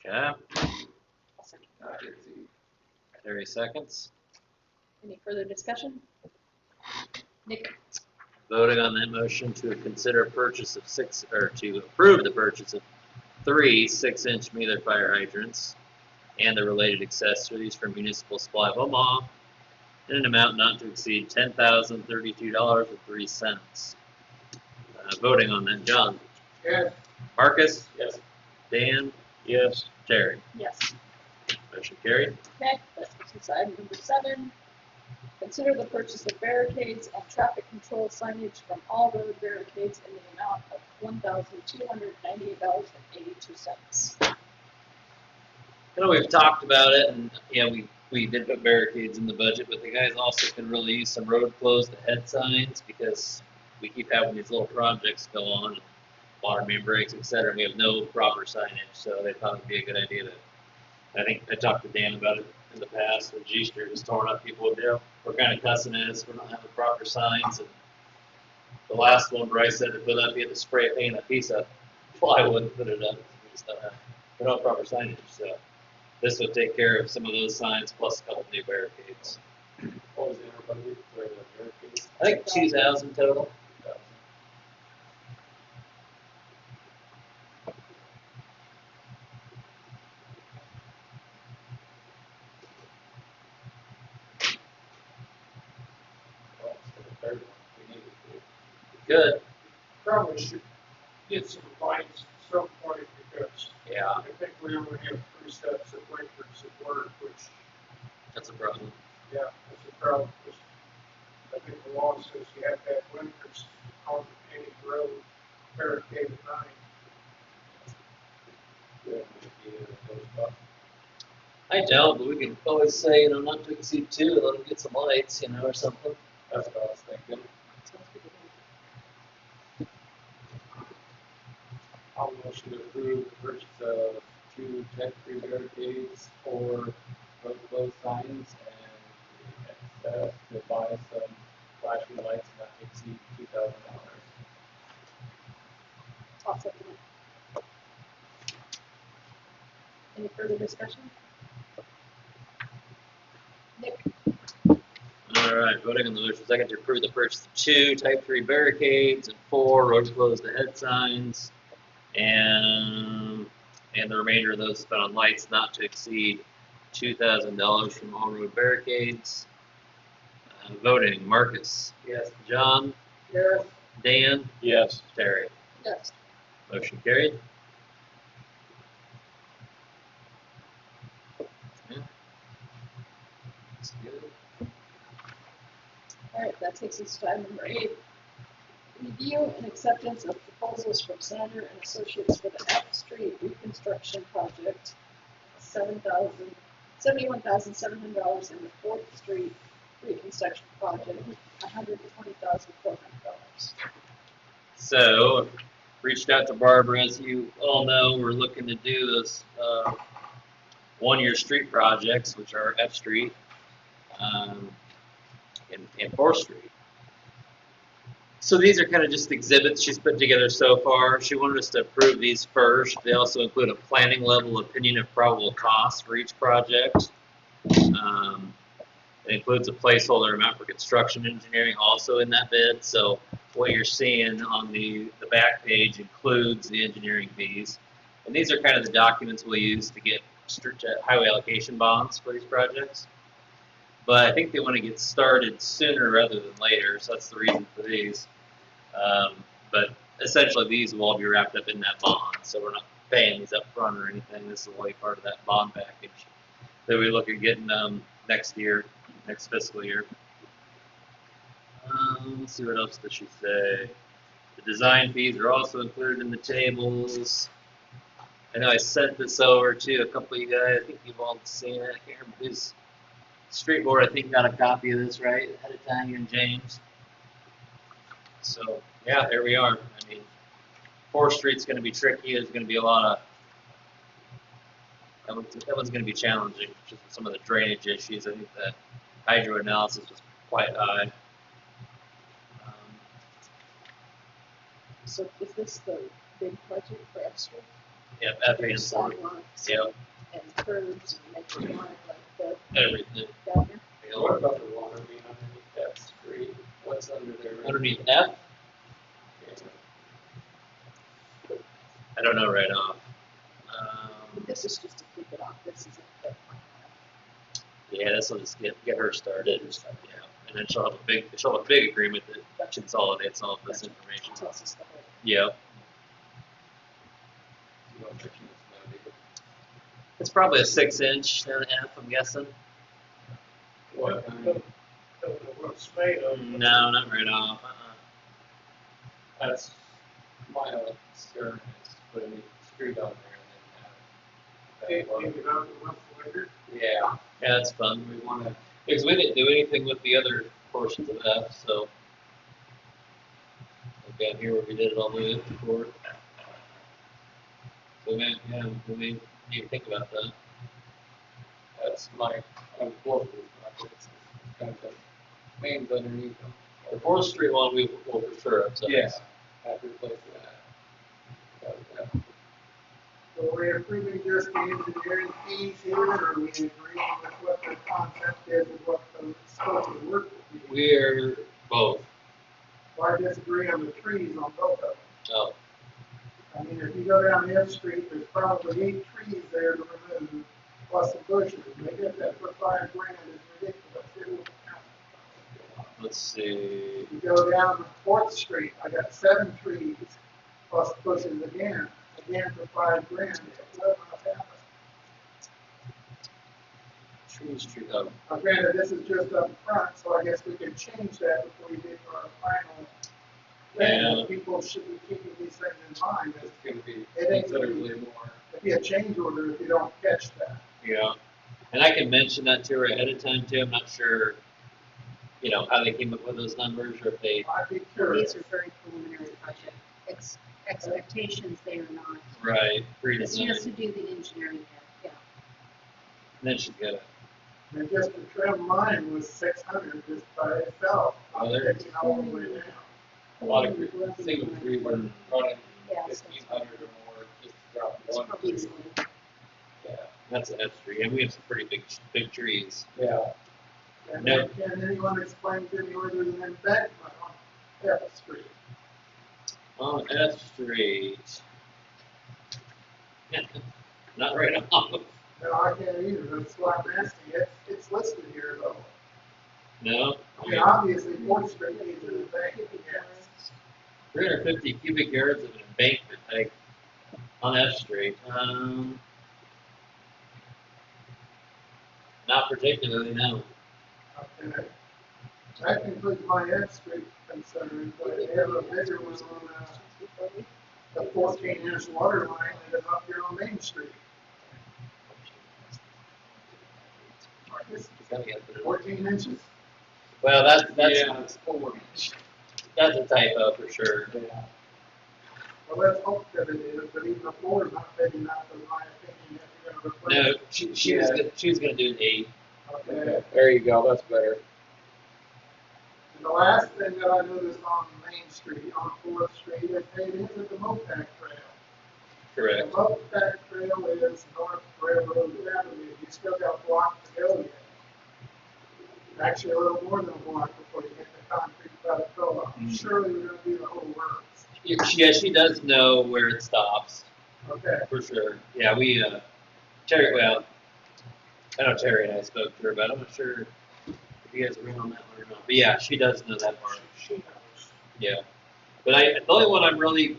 Okay, I'll second. Not to exceed. 30 seconds. Any further discussion? Nick? Voting on that motion to consider purchase of 6, or to approve the purchase of 3 6-inch Mueller fire hydrants and the related accessories from Municipal Supply of Omaha in an amount not to exceed $10,032.03. Voting on that, John? Yes. Marcus? Yes. Dan? Yes. Terry? Yes. Motion carried. Okay, that takes us to item number 7. Consider the purchase of barricades and traffic control signage from all road barricades in the amount of $1,298.82. I know we've talked about it, and yeah, we did put barricades in the budget, but the guys also can really use some road closed ahead signs because we keep having these little projects go on, water main breaks, et cetera, and we have no proper signage, so they thought it'd be a good idea to. I think I talked to Dan about it in the past when G Street was torn up. People would we're kind of cussing at us for not having proper signs, and the last one Bryce said to put up, you had to spray paint a piece of plywood and put it up. We just don't have proper signage, so. This would take care of some of those signs plus a couple new barricades. What was the other budget for the barricades? I think 2,000 total. Well, it's for the third one. We needed to. Good. Probably should get some lights at some point because Yeah, I think we only have 3 sets of blinkers at work, which, that's a problem. yeah, that's a problem. 'Cause I think the law says you have to have blinkers on any road barricade at night. Yeah, those buttons. I don't, but we can always say, not to exceed 2, let them get some lights, or something. That's what I was thinking. I'll motion to approve the purchase of 2 tech-free barricades, 4 road closed signs, and excess to buy some flashing lights not to exceed $2,000. I'll second it. Any further discussion? Nick? All right, voting on the motion second to approve the purchase of 2 type 3 barricades and 4 road closed ahead signs. And the remainder of those spent on lights not to exceed $2,000 from all road barricades. Voting, Marcus. Yes. John. Yes, Dan. Yes. Terry. Yes. Motion carried. Yeah. That's good. All right, that takes us to item number 8. Review and acceptance of proposals from Sander and Associates for the F Street reconstruction project, $71,700, and the 4th Street reconstruction project, $120,400. So, reached out to Barbara. As you all know, we're looking to do those 1-year street projects, which are F Street and 4th Street. So these are kind of just exhibits she's put together so far. She wanted us to approve these first. They also include a planning level opinion of probable costs for each project. It includes a placeholder amount for construction engineering also in that bid. So what you're seeing on the back page includes the engineering fees. And these are kind of the documents we'll use to get highway allocation bonds for these projects. But I think they want to get started sooner rather than later, so that's the reason for these. But essentially these will all be wrapped up in that bond, so we're not paying these up front or anything. This is only part of that bond package that we look at getting next year, next fiscal year. Let's see, what else does she say? The design fees are also included in the tables. I know I sent this over to a couple of you guys. I think you've all seen it. I can't remember who's Street Board, I think, got a copy of this, right, ahead of time, you and James. So, yeah, there we are. I mean, 4th Street's going to be tricky. There's going to be a lot of, that one's going to be challenging, just with some of the drainage issues. I think the hydro analysis was quite high. So is this the big project for F Street? Yep, F and 4. Sidewalks Yep, and curbs and making it like the everything. down here? Yep. What about the water main underneath that street? What's under there? Underneath F, I don't know right off. This is just to keep it on, this isn't the. Yeah, this will just get her started. Yeah, and then she'll have a big agreement that consolidates all of this information. Tells us the whole. Yep. What section is gonna be? It's probably a 6-inch and a half, I'm guessing. What kind? don't know what it's made of. No, not right off. That's my concern is putting the street on there and then Take it out the month later. yeah, Yeah, that's fun. we wanna, Because we didn't do anything with the other portions of F, so. Like down here where we did it all the way up to 4th. So man, yeah, we need to think about that. that's my, I'm close with my, it's kind of the mains underneath them. The 4th Street one, we will for sure upsize. Yeah, have to replace that. But, So we're approving just the engineering fees here, or are we agreeing with what the concept is and what the scope of work will be? We're both. Well, I disagree on the trees on both of them. Oh, I mean, if you go down F Street, there's probably 8 trees there to remove, plus the bushes. They get that for $5,000 is ridiculous. It won't happen. let's see. You go down to 4th Street, I got 7 trees, plus bushes again for $5,000. It will not happen. Street. Oh, Now, granted, this is just up front, so I guess we can change that before we get to our final thing. Yeah. People should be keeping these things in mind. it's gonna be It ain't gonna considerably be, more. it'd be a change order if you don't catch that. yeah. And I can mention that to her ahead of time too. I'm not sure, how they came up with those numbers or if they. I'd be curious. These are very preliminary budget. Expectations, they are not. Right, It's pre-design. just to do the engineering, yeah. And then she's got And just the trim line was 600 just by itself. Oh, there. Taking all the way down. A lot of single tree were running Yeah, so 1,500 or more just to drop it's one probably tree. easily. Yeah. That's an F Street, and we have some pretty big trees. Yeah. And No. then can anyone explain to me where there's an embankment on F Street? On F Street. Not right off. No, I can't either, that's why I'm asking, it's listed here though. No. I mean, obviously, Fourth Street needs an embankment, yes. 350 cubic yards of an embankment, like, on F Street. Not particularly, no. Okay. That concludes my F Street concern, but they have a bigger one on, the 14-inch water line that is up here on Main Street. 14 inches. Well, that's Yeah, it's 4 inch. that's a typo for sure. Yeah. Well, let's hope that it is, but even the floor is not big enough, in my opinion, if you're gonna replace No, it. she was gonna do an 8. Okay. There you go, that's better. And the last thing that I noticed on Main Street, on Fourth Street, is hey, it is at the Mopac Trail. Correct. The Mopac Trail is North Railroad Avenue, you still got a block to go yet. Actually, a little more than a block before you get the concrete pedicula. Surely we're gonna do the whole works. Yeah, she does know where it stops, Okay. for sure. Yeah, we, Terry, well, I know Terry and I spoke to her about it. I'm not sure if you guys agree on that one or not. But yeah, she does know that part. She knows. Yeah. But the only one I'm really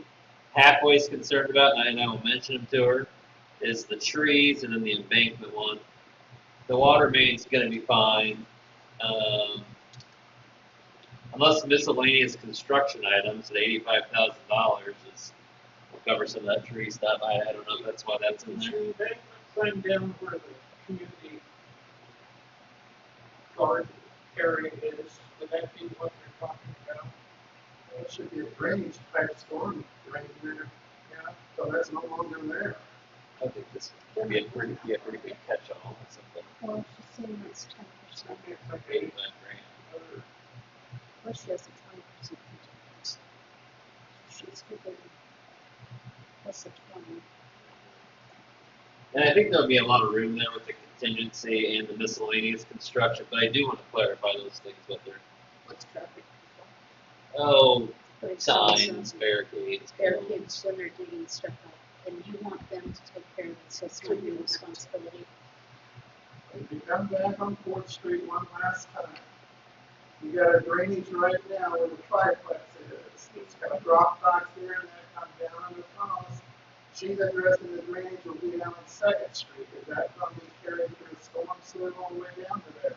halfway concerned about, and I will mention them to her, is the trees and then the embankment one. The water main's going to be fine. Unless miscellaneous construction items at $85,000 will cover some of that tree stuff. I don't know if that's why that's in The there. tree embankment thing down where the community garden area is, would that be what you're talking about? It should be a drainage type storm drain there, yeah, so that's no longer there. I think this would be a pretty big catch-all or something. Well, she's saying it's 10%. It's like 85 grand. Well, she has a 20% contingency. She's giving us a 20. And I think there'll be a lot of room there with the contingency and the miscellaneous construction, but I do want to clarify those things with her. What's traffic Oh, control? signs, barricades. Barricades when they're digging stuff up, and you want them to take care of it, so it's not your responsibility. If you come back on Fourth Street one last time, you got a drainage right now where the triplex is. It's got a drop box there and then it comes down on the tunnels. She's addressing the drainage will be down on Second Street. Is that going to be carried through the storm sewer all the way down to there?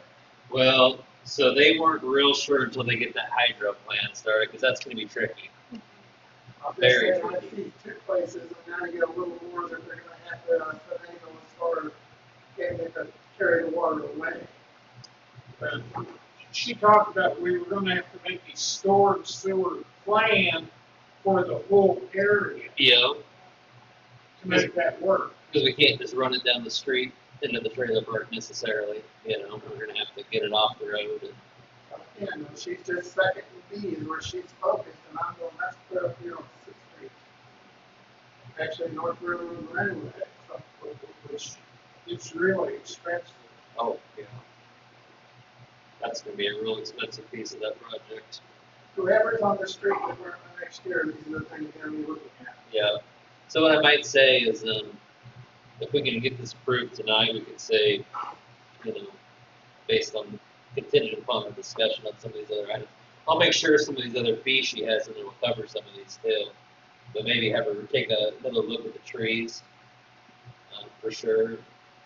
Well, so they weren't real sure until they get that hydro plan started, because that's going to be tricky. I'm just Very saying, I tricky. see 2 places and now you get a little more that they're going to have to finagle as far as getting it to carry the water away. But she talked about we were gonna have to make a storm sewer plan for the whole area You know, to make that work. because we can't just run it down the street into the trailer park necessarily. You know, we're going to have to get it off the road. And, Yeah, no, she's just second to me is where she's focused, and I'm going, let's put up here on Sixth Street. Actually, North Railroad Railway, so, Which it's really expensive. oh, yeah. That's going to be a real expensive piece of that project. whoever's on the street department next year, these are the things they're gonna be looking at. Yeah. So what I might say is, if we can get this approved tonight, we could say, you know, based on contingent upon the discussion on some of these other items. I'll make sure some of these other fees she has in there will cover some of these too. But maybe have her take another look at the trees, for sure.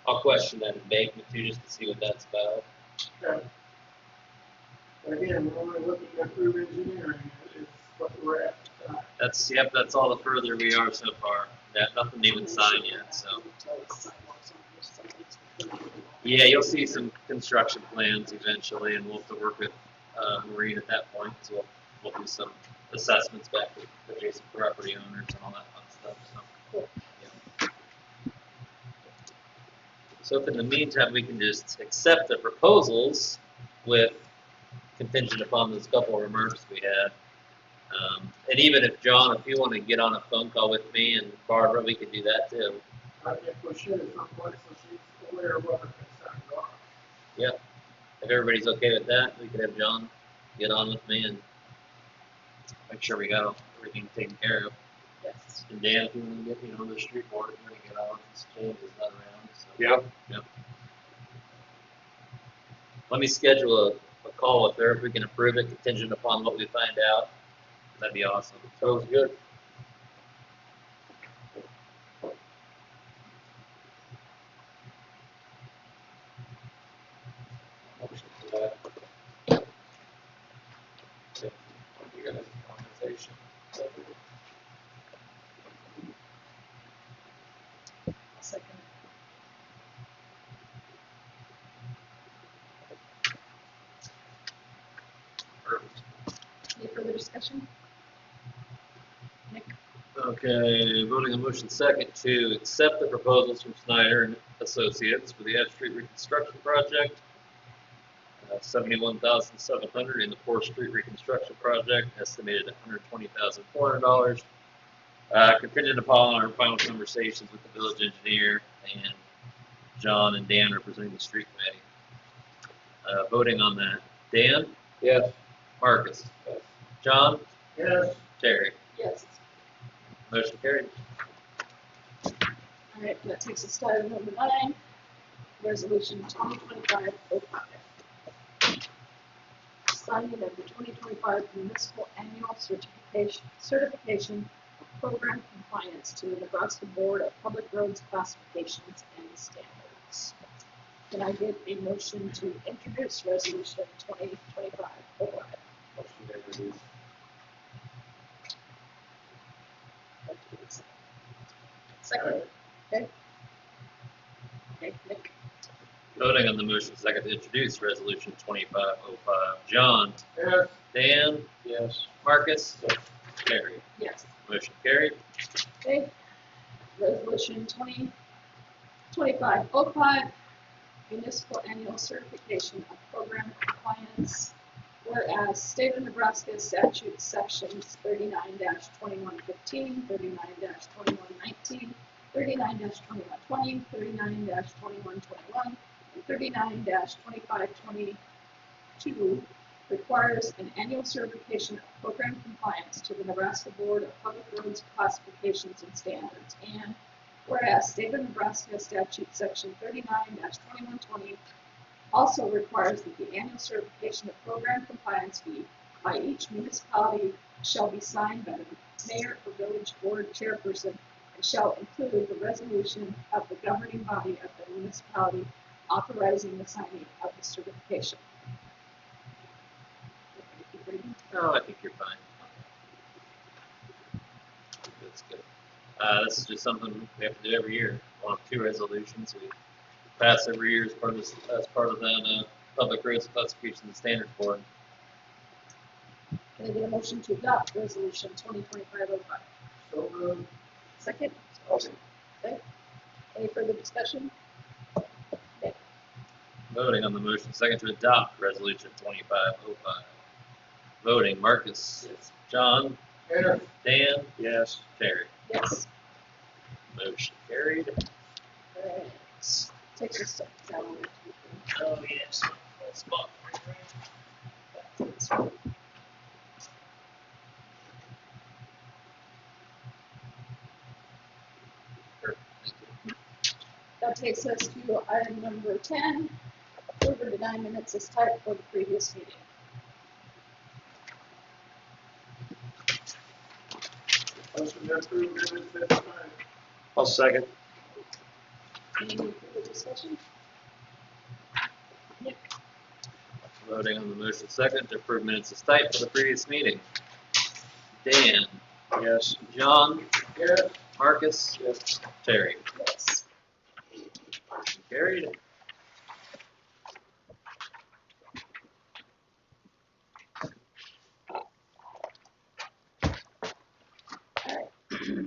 I'll question that embankment too, just to see what that's about. Okay. But again, we're only looking at through engineering is what we're at. That's all the further we are so far. Nothing even signed yet, so. Yeah, you'll see some construction plans eventually, and we'll have to work with Maureen at that point, so we'll do some assessments back with adjacent property owners and all that fun stuff, so. Yeah. So if in the meantime, we can just accept the proposals with contingent upon those couple of remarks we had. And even if John, if you want to get on a phone call with me and Barbara, we could do that too. I think we should at some point, so she clear what the concerns are. Yep. If everybody's okay with that, we could have John get on with me and make sure we got everything taken care of. Yes. And Dan, if you want to get, the street board, if you want to get on, this James is not around, so. Yep. Let me schedule a call with her if we can approve it contingent upon what we find out. That'd be awesome. Sounds good. Motion for that. Yeah, you got a conversation. Second. Perfect. Any further discussion? Nick? Okay, voting on motion second to accept the proposals from Snyder and Associates for the F Street reconstruction project. 71,700 in the 4th Street reconstruction project, estimated at $120,400. Contingent upon our final conversations with the village engineer and John and Dan representing the street committee. Voting on that. Dan? Yes. Marcus? Yes. John? Yes, Terry? Yes. Motion carried. All right, that takes us to item number 9, resolution 2025-05. Signing of the 2025 municipal annual certification of program compliance to the Nebraska Board of Public Roads Classifications and Standards. Can I get a motion to introduce resolution 2025-05? Motion to introduce. Second. Okay. Okay, Nick? Voting on the motion second to introduce resolution 2505. John? yes, Dan? Yes. Marcus? Terry? Yes. Motion carried. Okay, resolution 2025-05, municipal annual certification of program compliance. Whereas state of Nebraska statute sections 39-2115, 39-2119, 39-2120, 39-2121, and 39-2522 requires an annual certification of program compliance to the Nebraska Board of Public Roads Classifications and Standards. And whereas state of Nebraska statute section 39-2120 also requires that the annual certification of program compliance be by each municipality shall be signed by the mayor or village board chairperson and shall include the resolution of the governing body of the municipality authorizing the signing of the certification. Keep reading. Oh, I think you're fine. That's good. This is just something we have to do every year. One of 2 resolutions we pass every year as part of that Public Roads Classification and Standards Board. Can I get a motion to adopt resolution 2025-05? so moved. Second? Awesome. Okay. Any further discussion? Okay. Voting on the motion second to adopt resolution 2505. Voting Marcus. Yes. John. Yes, Dan. Yes. Terry. Yes. Motion carried. Alright. Takes us to salary. Oh yes. Spot. That takes us to item number 10, approve or deny minutes as typed for the previous meeting. motion to approve minutes as time. I'll second. Any further discussion? Nick? Voting on the motion second to approve minutes as typed for the previous meeting. Dan. Yes. John. Yes, Marcus. Yes. Terry. Yes. Motion carried. Alright.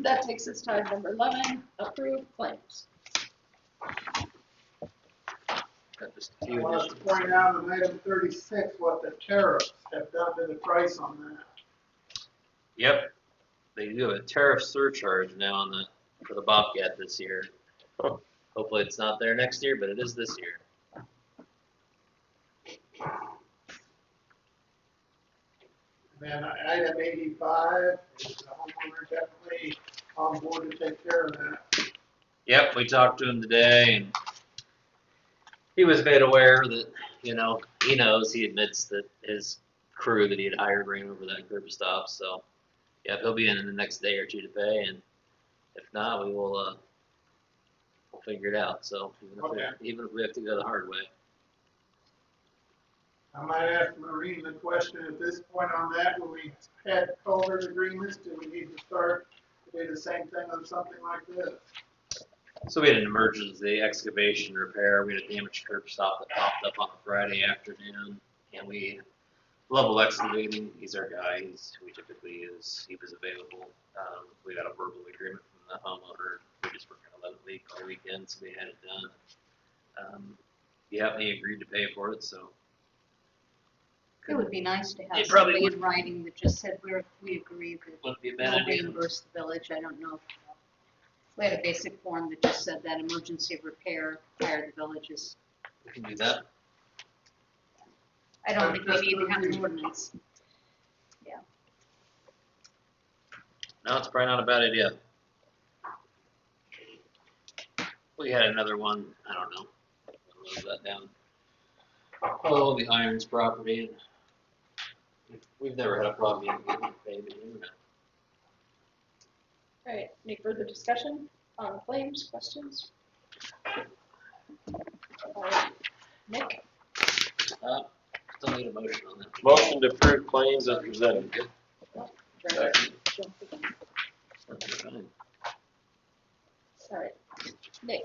That takes us to item number 11, approve claims. Got just a I few want to additions. point out on item 36 what the tariffs have done to the price on that. Yep. They do a tariff surcharge now for the Bobcat this year. Huh. Hopefully it's not there next year, but it is this year. And then item 85 is the homeowner definitely on board to take care of that. Yep, we talked to him today, and he was made aware that, you know, he knows, he admits that his crew that he had hired ran over that curb stop, so, yeah, he'll be in the next day or two to pay, and if not, we will, we'll figure it out, so, Okay. even if we have to go the hard way. I might ask Maureen the question at this point on that, when we had culvert agreements, do we need to start to do the same thing on something like this? So we had an emergency excavation repair, we had a damaged curb stop that popped up on a Friday afternoon, and we, Level Excavating, he's our guy, he's who we typically use, he was available. We got a verbal agreement from the homeowner, we just were gonna let it leak all weekend, so we had it done. Yeah, he agreed to pay for it, so. It would be nice to have It probably something would. in writing that just said we agree that Wouldn't be a bad we'll idea. reimburse the village. I don't know. We had a basic form that just said that emergency repair hire the villages. We can do that. I don't think we need to have an ordinance. No, it's probably not a bad idea. We had another one, I don't know, I'll move that down. Oh, the Irons property, and we've never had a problem getting paid, but you never know. All right, any further discussion on claims, questions? All right, Nick, Still need a motion on that. Motion to approve claims as presented. Second. all right, Nick,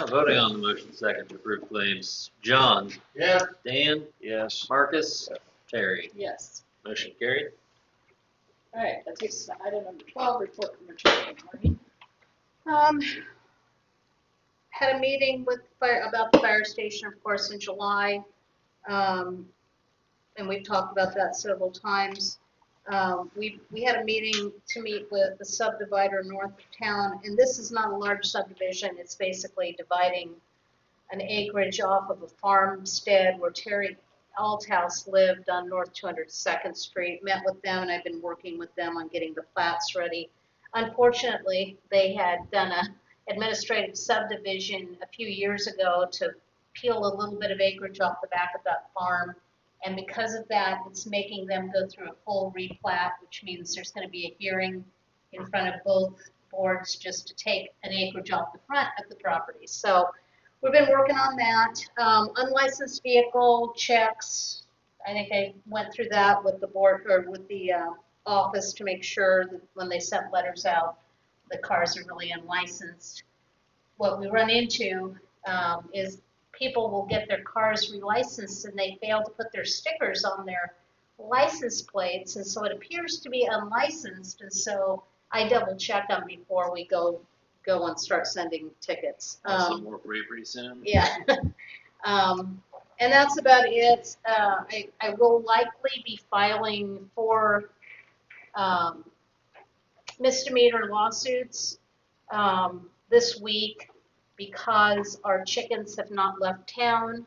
Voting on the motion second to approve claims. John, Yeah, Dan, Yes. Marcus, Terry. yes. Motion carried. All right, that takes us to item number 12, report from Attorney Maureen. Had a meeting with fire, about the fire station, of course, in July. And we've talked about that several times. We had a meeting to meet with the subdivider north of town, and this is not a large subdivision. It's basically dividing an acreage off of a farmstead where Terry Althouse lived on North 202nd Street. Met with them, and I've been working with them on getting the plats ready. Unfortunately, they had done a administrative subdivision a few years ago to peel a little bit of acreage off the back of that farm. And because of that, it's making them go through a full replat, which means there's going to be a hearing in front of both boards just to take an acreage off the front of the property. So we've been working on that. Unlicensed vehicle checks. I think I went through that with the board or with the office to make sure that when they sent letters out, the cars are really unlicensed. What we run into is people will get their cars relicensed and they fail to put their stickers on their license plates, and so it appears to be unlicensed, and so I double check them before we go and start sending tickets. Some more for you pretty soon. Yeah. And that's about it. I will likely be filing 4 misdemeanor lawsuits this week because our chickens have not left town,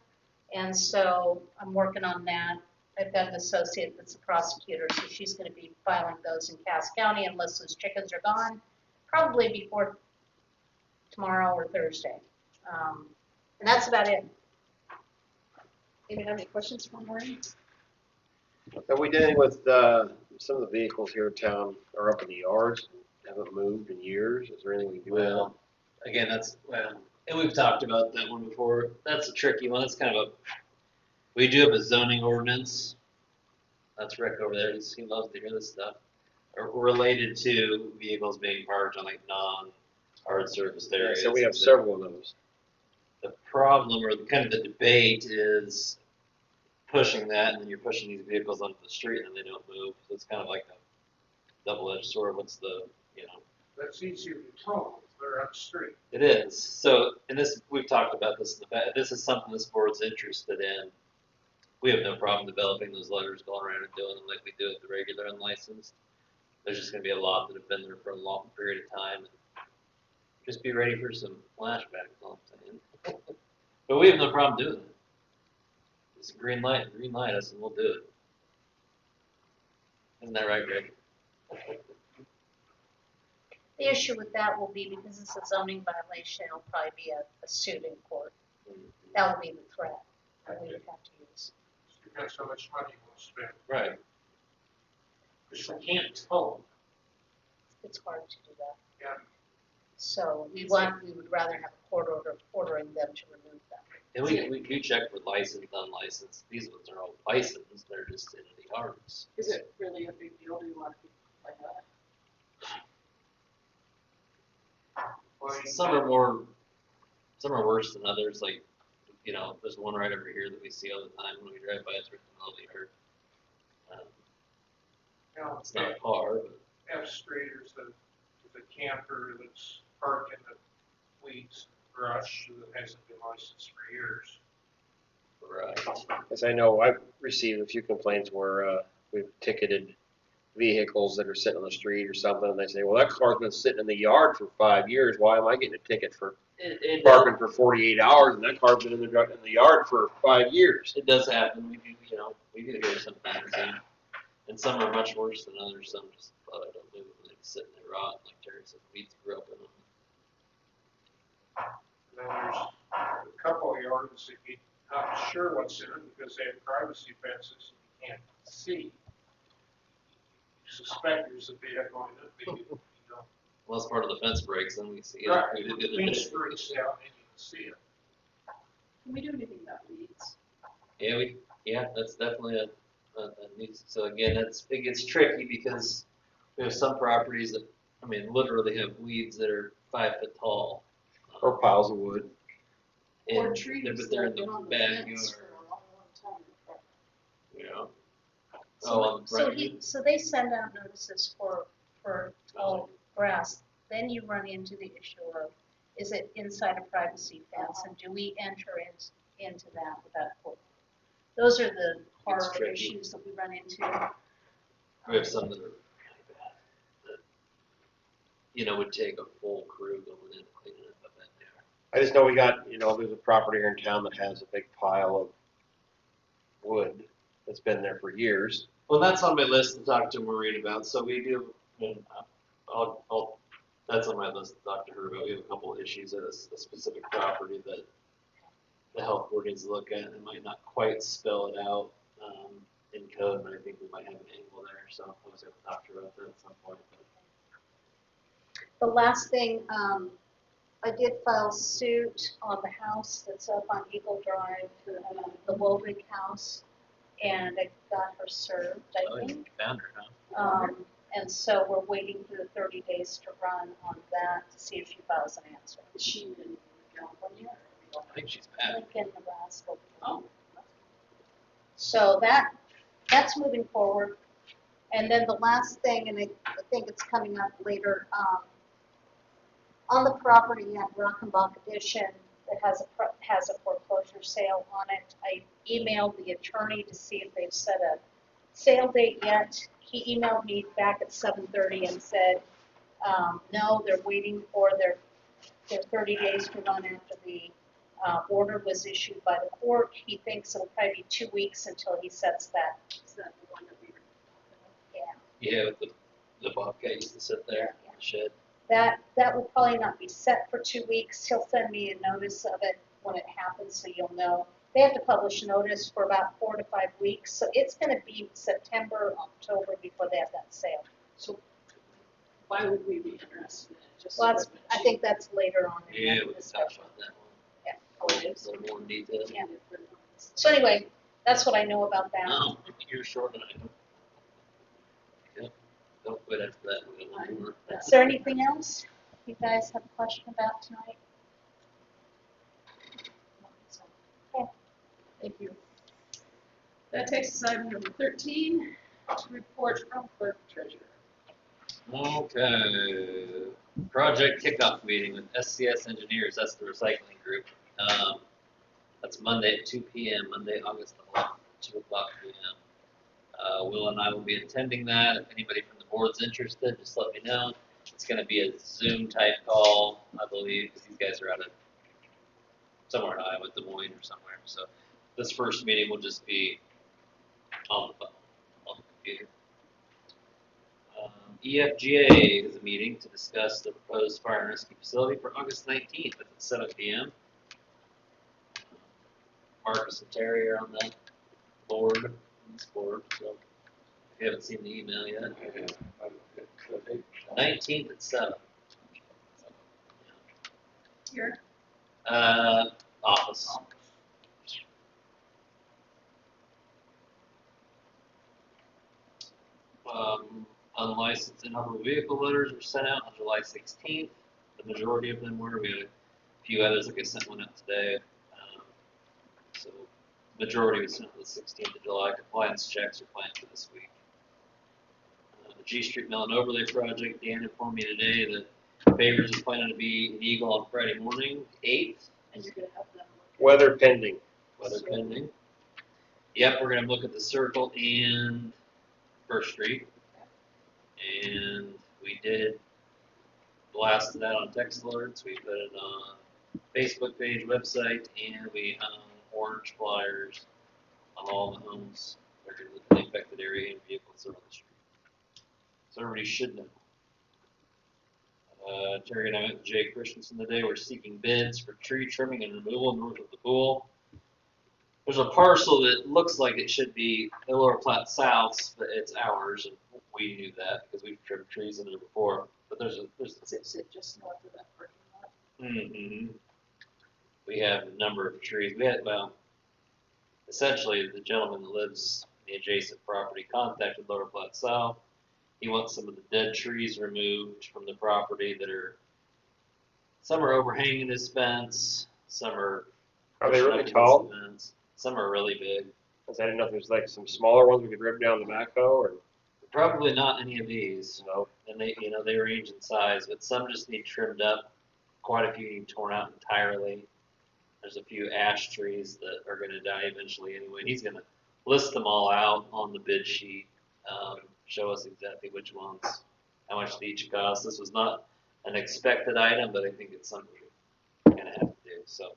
and so I'm working on that. I've got an associate that's a prosecutor, so she's going to be filing those in Cass County unless those chickens are gone, probably before tomorrow or Thursday. And that's about it. Anyone have any questions for Maureen? Are we dealing with, some of the vehicles here in town are up in the yards, haven't moved in years? Is there anything we can do? Well, again, and we've talked about that one before. That's a tricky one. It's kind of we do have a zoning ordinance. That's Rick over there. He loves to hear this stuff. Related to vehicles being parked on like non-hard surface areas. So we have several of those. The problem or kind of the debate is pushing that, and then you're pushing these vehicles onto the street and they don't move. So it's kind of like a double-edged sword. What's the, That's easier to control if they're on the street. It is. So, and this, we've talked about this in the past. This is something this board's interested in. We have no problem developing those letters, going around and doing them like we do at the regular unlicensed. There's just going to be a lot that have been there for a long period of time. Just be ready for some flashbacks. But we have no problem doing it. Just green light us and we'll do it. Isn't that right, Greg? The issue with that will be because it's a zoning violation, it'll probably be a suit in court. That would be the threat that we would have to use. Depends how much money we'll spend. Right. Because we can't tow. It's hard to do that. Yeah. So we would rather have a court order ordering them to remove them. And we do check for licensed, unlicensed. These ones are all licensed, they're just in the yards. Is it really a big deal to a lot of people like that? Some are worse than others, like, there's one right over here that we see all the time when we drive by, it's right in the middle of the yard. Now, It's not a car, but F Streeters, the camper that's parked in the weeds brush that hasn't been licensed for years. right. As I know, I've received a few complaints where we've ticketed vehicles that are sitting on the street or something, and they say, well, that car's been sitting in the yard for 5 years, why am I getting a ticket for parking for 48 hours, and that car's been in the yard for 5 years? It does happen, we do hear sometimes, and some are much worse than others, some just don't live, and they sit and they rot, like Terry said, weeds grew up in them. And then there's a couple of yards that you're not sure what's in them because they have privacy fences and you can't see. You suspect there's a vehicle in it, but you don't. Well, that's part of the fence breaks, then we see it. Right, We did the it. fence breaks out and you can see it. Can we do anything about weeds? Yeah, that's definitely a need. So again, it gets tricky because we have some properties that, literally have weeds that are 5 foot tall. Or piles of wood. Or And trees but they're in that the have been on the fence backyard, for a long, long time. you know. So they send out notices for tall grass, then you run into the issue of, is it inside a privacy fence, and do we enter into that without a court? Those are the horror tricky. issues that we run into. We have some that are really bad that, would take a full crew going in and cleaning it up in there. I just know we got, there's a property here in town that has a big pile of wood that's been there for years. Well, that's on my list to talk to Maureen about. So we do, and that's on my list to talk to her about. We have a couple of issues at a specific property that the health board needs to look at. It might not quite spell it out in code, but I think we might have an angle there. So I was going to talk to her about that at some point. The last thing, I did file suit on the house that's up on Eagle Drive, the Woolrich house, and I got her served, I think. Found her, huh? And so we're waiting for the 30 days to run on that to see if she files an answer. Is she in California? I think she's back. Lincoln, Nebraska. Oh. So that's moving forward. And then the last thing, and I think it's coming up later, on the property at Rockenbach Edition that has a foreclosure sale on it, I emailed the attorney to see if they've set a sale date yet. He emailed me back at 7:30 and said, no, they're waiting for their 30 days to run after the order was issued by the court. He thinks it'll probably be 2 weeks until he sets that. Is that the one that we were? Yeah. Yeah, with the bobcat used to sit there in the shed. That will probably not be set for 2 weeks. He'll send me a notice of it when it happens, so you'll know. They have to publish a notice for about 4 to 5 weeks, so it's going to be September, October before they have that sale. So why would we be interested in it? Just Well, so that's, that I think that's later on in Yeah, the we can talk discussion. about that one. Yeah. Oh, it A is? little more in detail. Yeah. So anyway, that's what I know about that. No, you're short on it. Yep. Don't quit after that. We got one more. Is there anything else you guys have a question about tonight? Okay. Thank you. That takes us to item number 13, to report from clerk treasurer. Okay. Project kickoff meeting with SCS engineers. That's the recycling group. That's Monday at 2 p.m. Monday, August 11th, 2 o'clock p.m. Will and I will be attending that. If anybody from the board's interested, just let me know. It's going to be a Zoom type call, I believe, because these guys are out of somewhere in Iowa, Des Moines or somewhere. So this first meeting will just be on the phone, on the computer. EFGA is a meeting to discuss the proposed fire and rescue facility for August 19th at 7 p.m. Marcus and Terry are on the board, so if you haven't seen the email yet. 19th at 7. Here. Office. Unlicensed inoperable vehicle letters were sent out on July 16th. The majority of them were. We had a few others, like I sent one out today. So majority was sent on the 16th of July. Compliance checks are planned for this week. The G Street Mill and Overlay Project, Dan informed me today that Favors is planning to be in Eagle on Friday morning, 8th. And you're gonna have them look. Weather pending. Weather pending. Yep, we're gonna look at the Circle and First Street. And we did blast it out on text alerts. We put it on Facebook page, website, and we hung orange flyers on all the homes that are in the affected area and vehicles that are on the street. So everybody should know. Terry and I went to Jay Christensen today. We're seeking bids for tree trimming and removal north of the pool. There's a parcel that looks like it should be the Lower Platte South, but it's ours, and we knew that because we've trimmed trees in there before. But there's Is it just north of that parking lot? mm-hmm. We have a number of trees. We had, well, essentially the gentleman that lives in the adjacent property contacted Lower Platte South. He wants some of the dead trees removed from the property that are, some are overhanging his fence, some are. Are they pushing really up against tall? the fence. Some are really big. Cause I didn't know if there's like some smaller ones we could rip down the backhoe or Probably not any of these. no. And they range in size, but some just need trimmed up. Quite a few need torn out entirely. There's a few ash trees that are gonna die eventually anyway. And he's gonna list them all out on the bid sheet, show us exactly which ones, how much they each cost. This was not an expected item, but I think it's something we're gonna have to do. So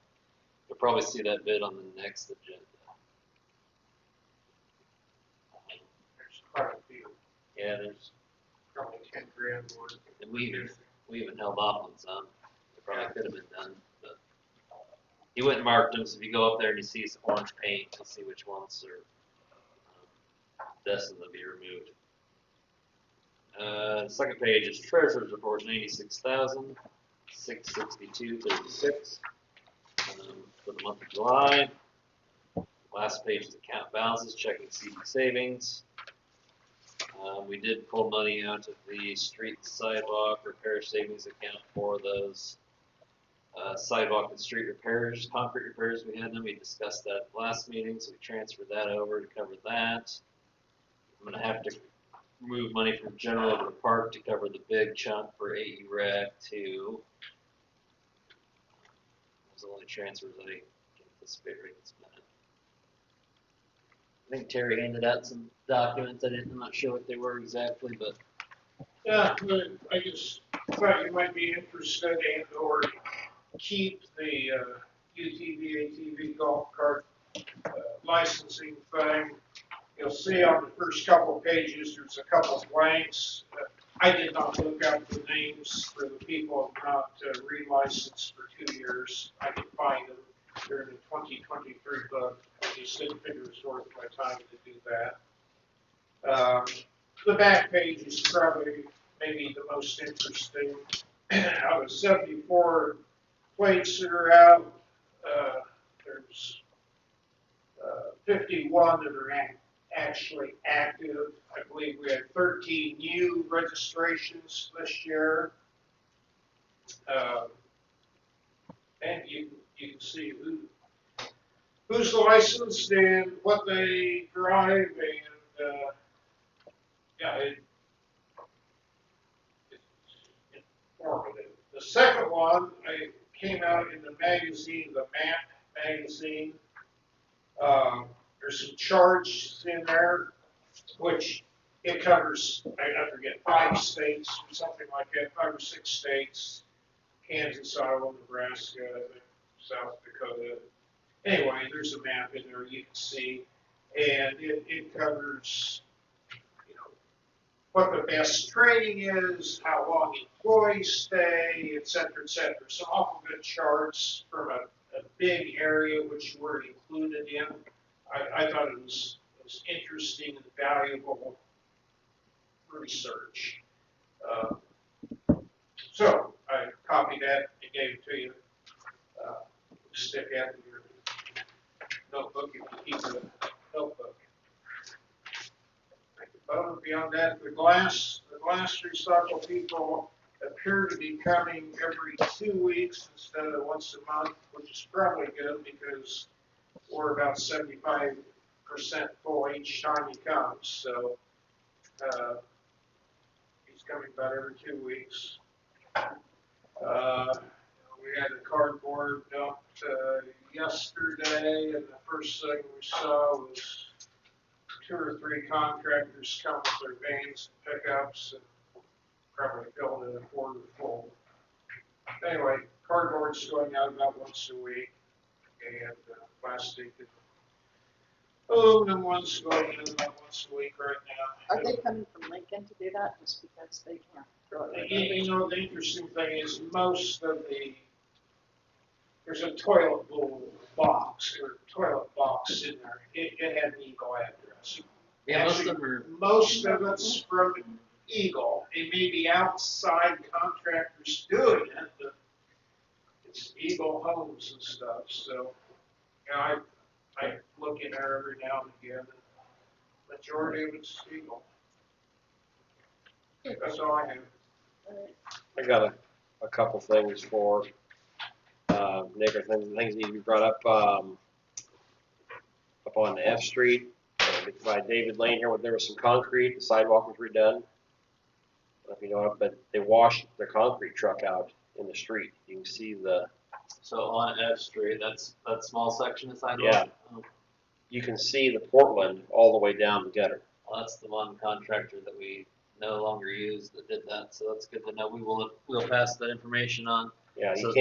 you'll probably see that bid on the next agenda. There's quite a few, Yeah, there's, probably 10 grand worth. and we even held off on some. It probably could have been done, but he went and marked them. So if you go up there and you see some orange paint, you'll see which ones are destined to be removed. Second page is treasurer's report, 96,662.36 for the month of July. Last page is account balances, checking CD savings. We did pull money out of the street and sidewalk repair savings account for those sidewalk and street repairs, concrete repairs we had them. We discussed that at the last meeting, so we transferred that over to cover that. I'm gonna have to move money from general over to park to cover the big chunk for AE Rec to. Those are the only transfers I can anticipate right this minute. I think Terry handed out some documents. I'm not sure what they were exactly, but Yeah, but I just thought you might be interested in or keep the UTV, ATV golf cart licensing thing. You'll see on the first couple of pages, there's a couple of blanks. I did not look up the names for the people who not relicensed for 2 years. I could find them. They're in the 2023 book. I just didn't figure it was worth my time to do that. The back page is probably maybe the most interesting. Out of 74 plates that are out, there's 51 that are actually active. I believe we had 13 new registrations this year. And you can see who's licensed and what they drive, and yeah, it's informative. The second one came out in the magazine, the MAP magazine. There's some charts in there, which it covers, I forget, 5 states or something like that, 5 or 6 states, Kansas, Iowa, Nebraska, South Dakota. Anyway, there's a map in there you can see, and it covers, you know, what the best training is, how long employees stay, et cetera, et cetera. Some awful good charts from a big area which were included in. I thought it was interesting and valuable research. So I copied that and gave it to you. Stick that in your notebook if you keep a notebook. Above and beyond that, the glass recycle people appear to be coming every 2 weeks instead of once a month, which is probably good because we're about 75% full each time he comes. So he's coming about every 2 weeks. We had a cardboard dumped yesterday, and the first thing we saw was 2 or 3 contractors come with their vans and pickups and probably filled it a quarter full. Anyway, cardboard's going out about once a week, and plastic and aluminum one's going in about once a week right now. Are they coming from Lincoln to do that just because they can't throw it? You know, the interesting thing is most of there's a toilet bowl box or toilet box in there. It had an Eagle address. Yeah, Actually, most of it's from Eagle. It may be outside contractors doing it, but it's Eagle homes and stuff. So, you know, I look in there every now and again. The majority of it's Eagle. That's all I have. I got a couple things for Nick, or things that need to be brought up on F Street by David Lane here. There was some concrete. The sidewalk was redone. I don't know if you know it, but they washed the concrete truck out in the street. You can see the. So on F Street, that's that small section of sidewalk? Yeah. Oh, You can see the Portland all the way down the gutter. well, that's the one contractor that we no longer use that did that, so that's good to know. We'll pass that information on. Yeah, So-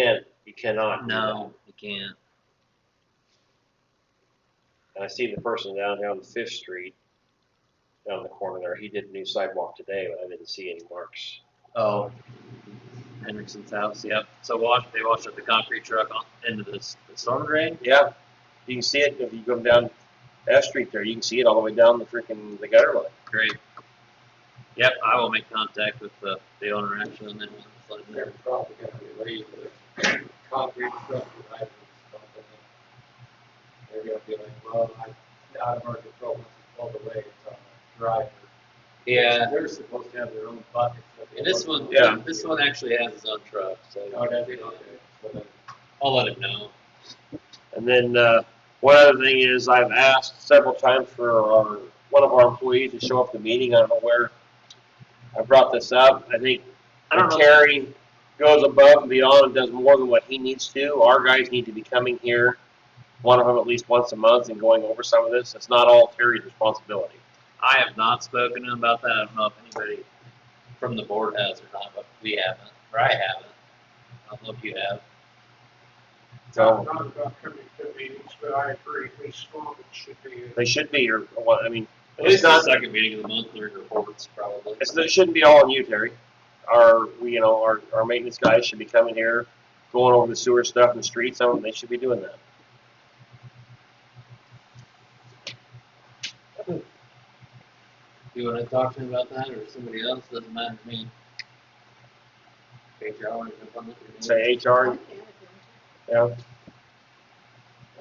you cannot do No, you can't. that. And I see the person down here on the 5th Street, down the corner there. He did a new sidewalk today, but I didn't see any marks. Oh, Henrikson's house, yep. So they washed up the concrete truck into the storm drain? Yeah, you can see it if you go down F Street there. You can see it all the way down the gutter line. Great. Yep, I will make contact with the owner actually on that one. Let him know. They're probably gonna be late with concrete structure, right? They're gonna be like, well, I'm out of our control once it's all the way, it's on the driver. Yeah, They're supposed to have their own buckets. and this one, Yeah. this one actually has his own truck, so Oh, does it? Okay. So then, I'll let him know. And then one other thing is I've asked several times for one of our employees to show up to the meeting. I don't know where I brought this up. I think when Terry goes above and beyond and does more than what he needs to, our guys need to be coming here, one of them at least once a month, and going over some of this. It's not all Terry's responsibility. I have not spoken to him about that. I don't know if anybody from the board has or not, but we haven't, or I haven't. I don't know if you have. So Not about coming to meetings, but I agree, at least one should be. they should be, or what? I mean, At least it's the not. second meeting of the month during reports, probably. It shouldn't be all on you, Terry. Our maintenance guys should be coming here, going over the sewer stuff in the streets. They should be doing that. You want to talk to him about that, or somebody else? Doesn't matter to me. HR, want to jump on that? Say HR. Yeah.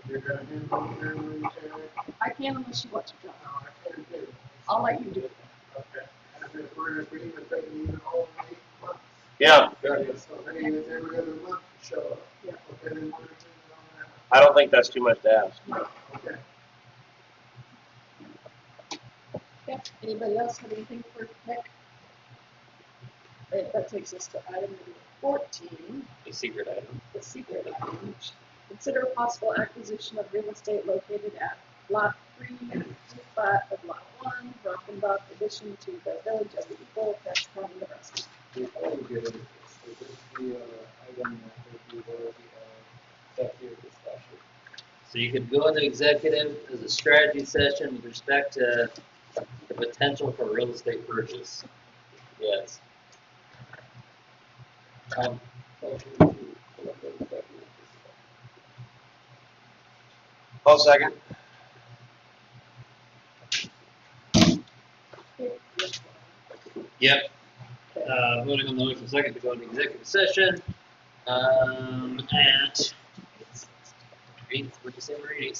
You're gonna do what you're doing, Terry? I can't unless you want to jump. No, I can't do it. I'll let you do it. Okay. And if we're in agreement that we need all 8 months. Yeah. So they need every other month to show up. Yeah. Okay, then we're agreement on I don't think that's too much to ask. that. Okay. Okay, anybody else have anything for Nick? Right, that takes us to item number 14, The secret item. the secret item. Consider possible acquisition of real estate located at Lot 3, plat of Lot 1, Rockenbach, addition to the Village of the Eagle, Cass County, Nebraska. before we get into this, so this is the item that we already have set here So you could go into executive as a strategy session with respect to the potential for real estate purchase. Yes. I'll second. Yep. Voting on the motion second to go into executive session, at, what'd you say, Marie,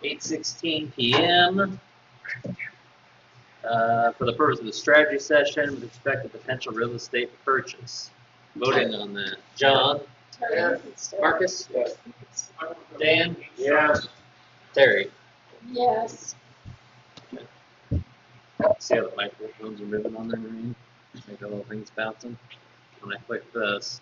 8:16 PM. For the purpose of the strategy session with respect to potential real estate purchase. Voting on that. John, Marcus, Dan, Yes. Terry. Yes. See how the microphones are moving on there, Marie? Make the little things bouncing. When I click this.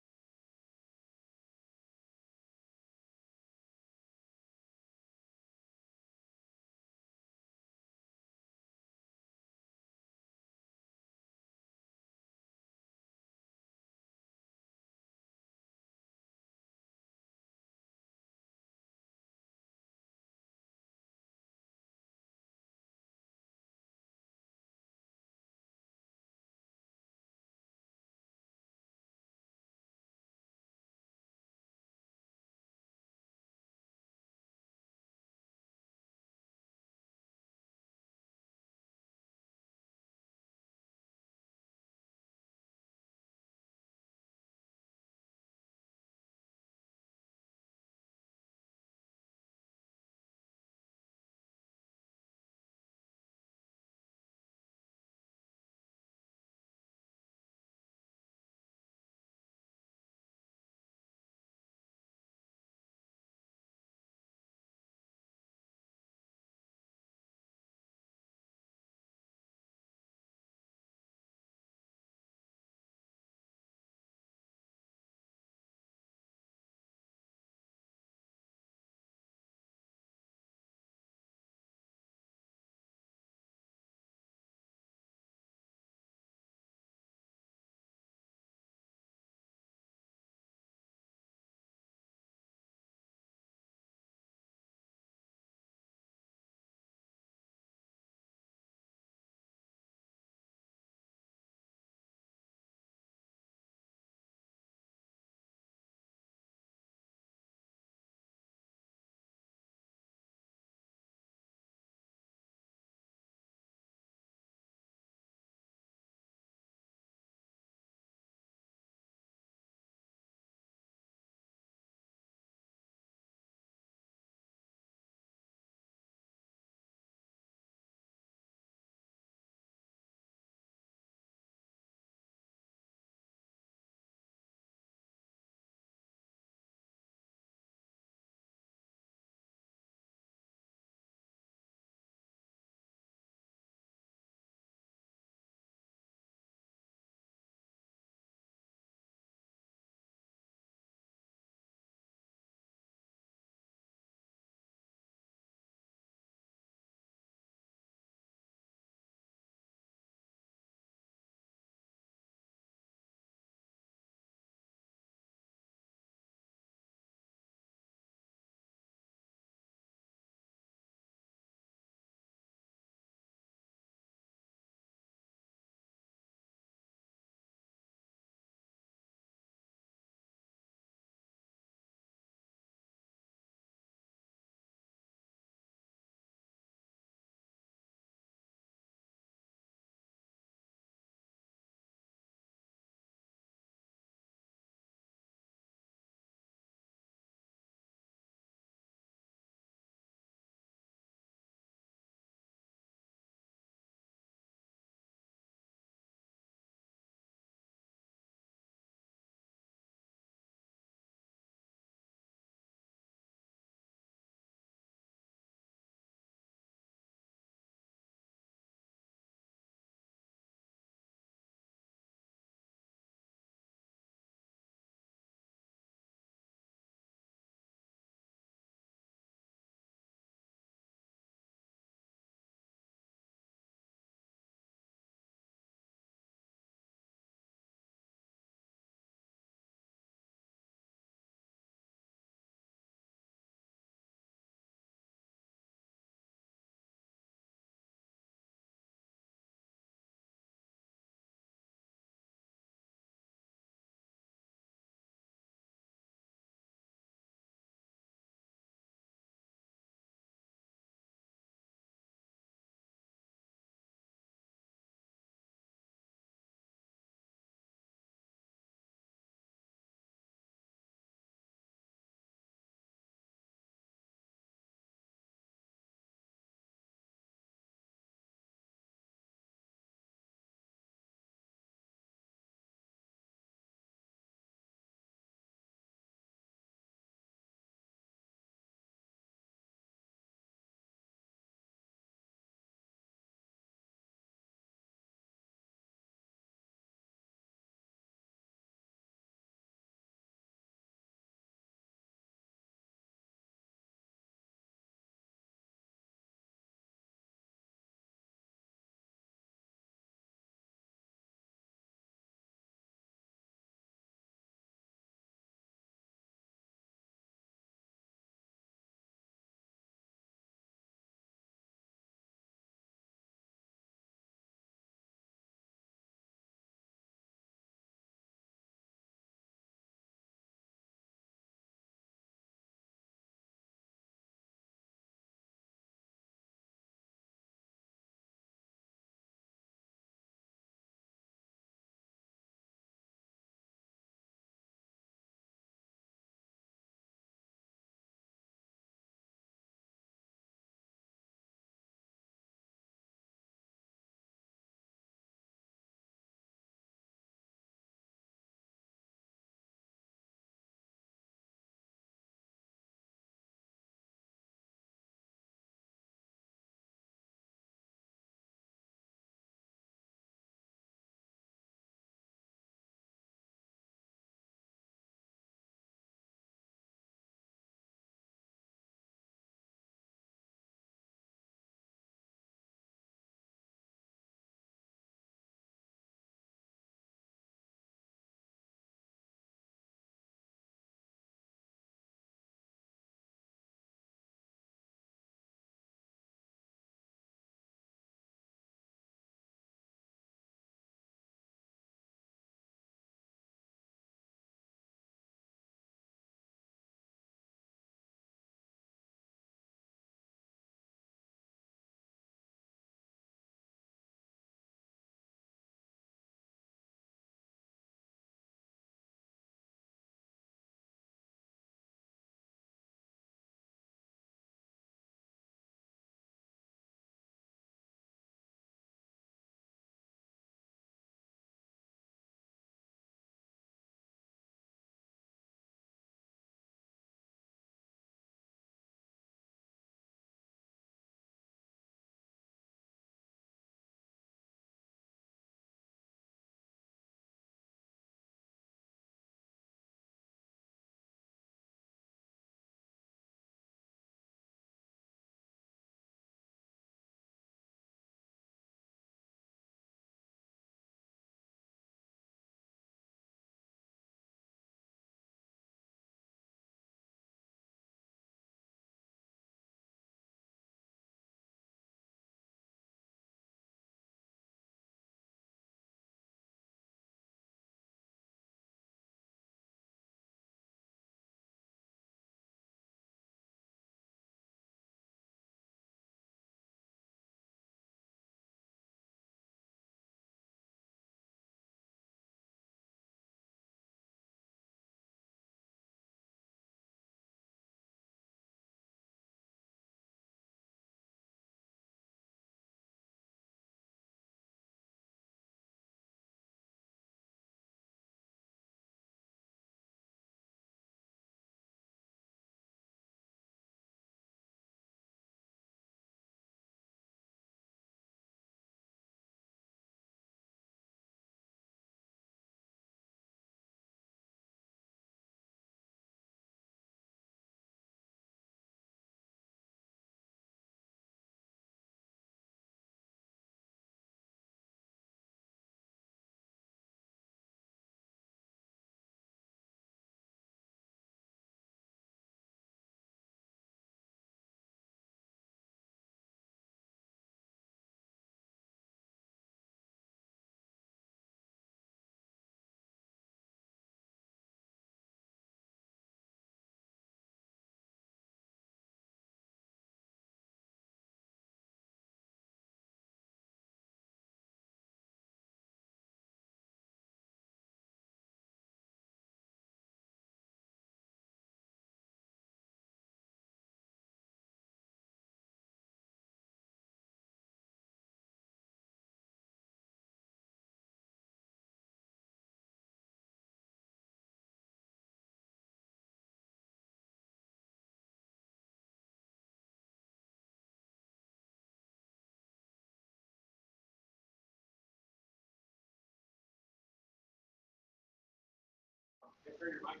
turn your mic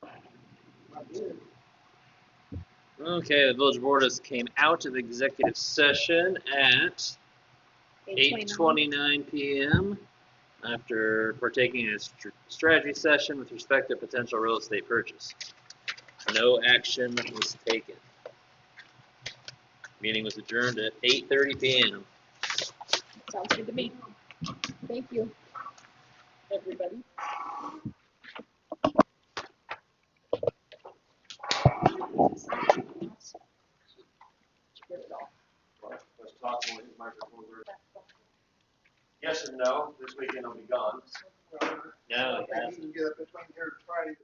back on. I did. Okay, the village board has came out of executive session at 8:29 p.m. after partaking in a strategy session with respect to potential real estate purchase. No action was taken. Meeting was adjourned at 8:30 p.m. Sounds good to me. Thank you, everybody. Get it all. Let's talk when his microphone works. Yes and no, this weekend I'll be gone. Well, No, I think you can get up between here and Friday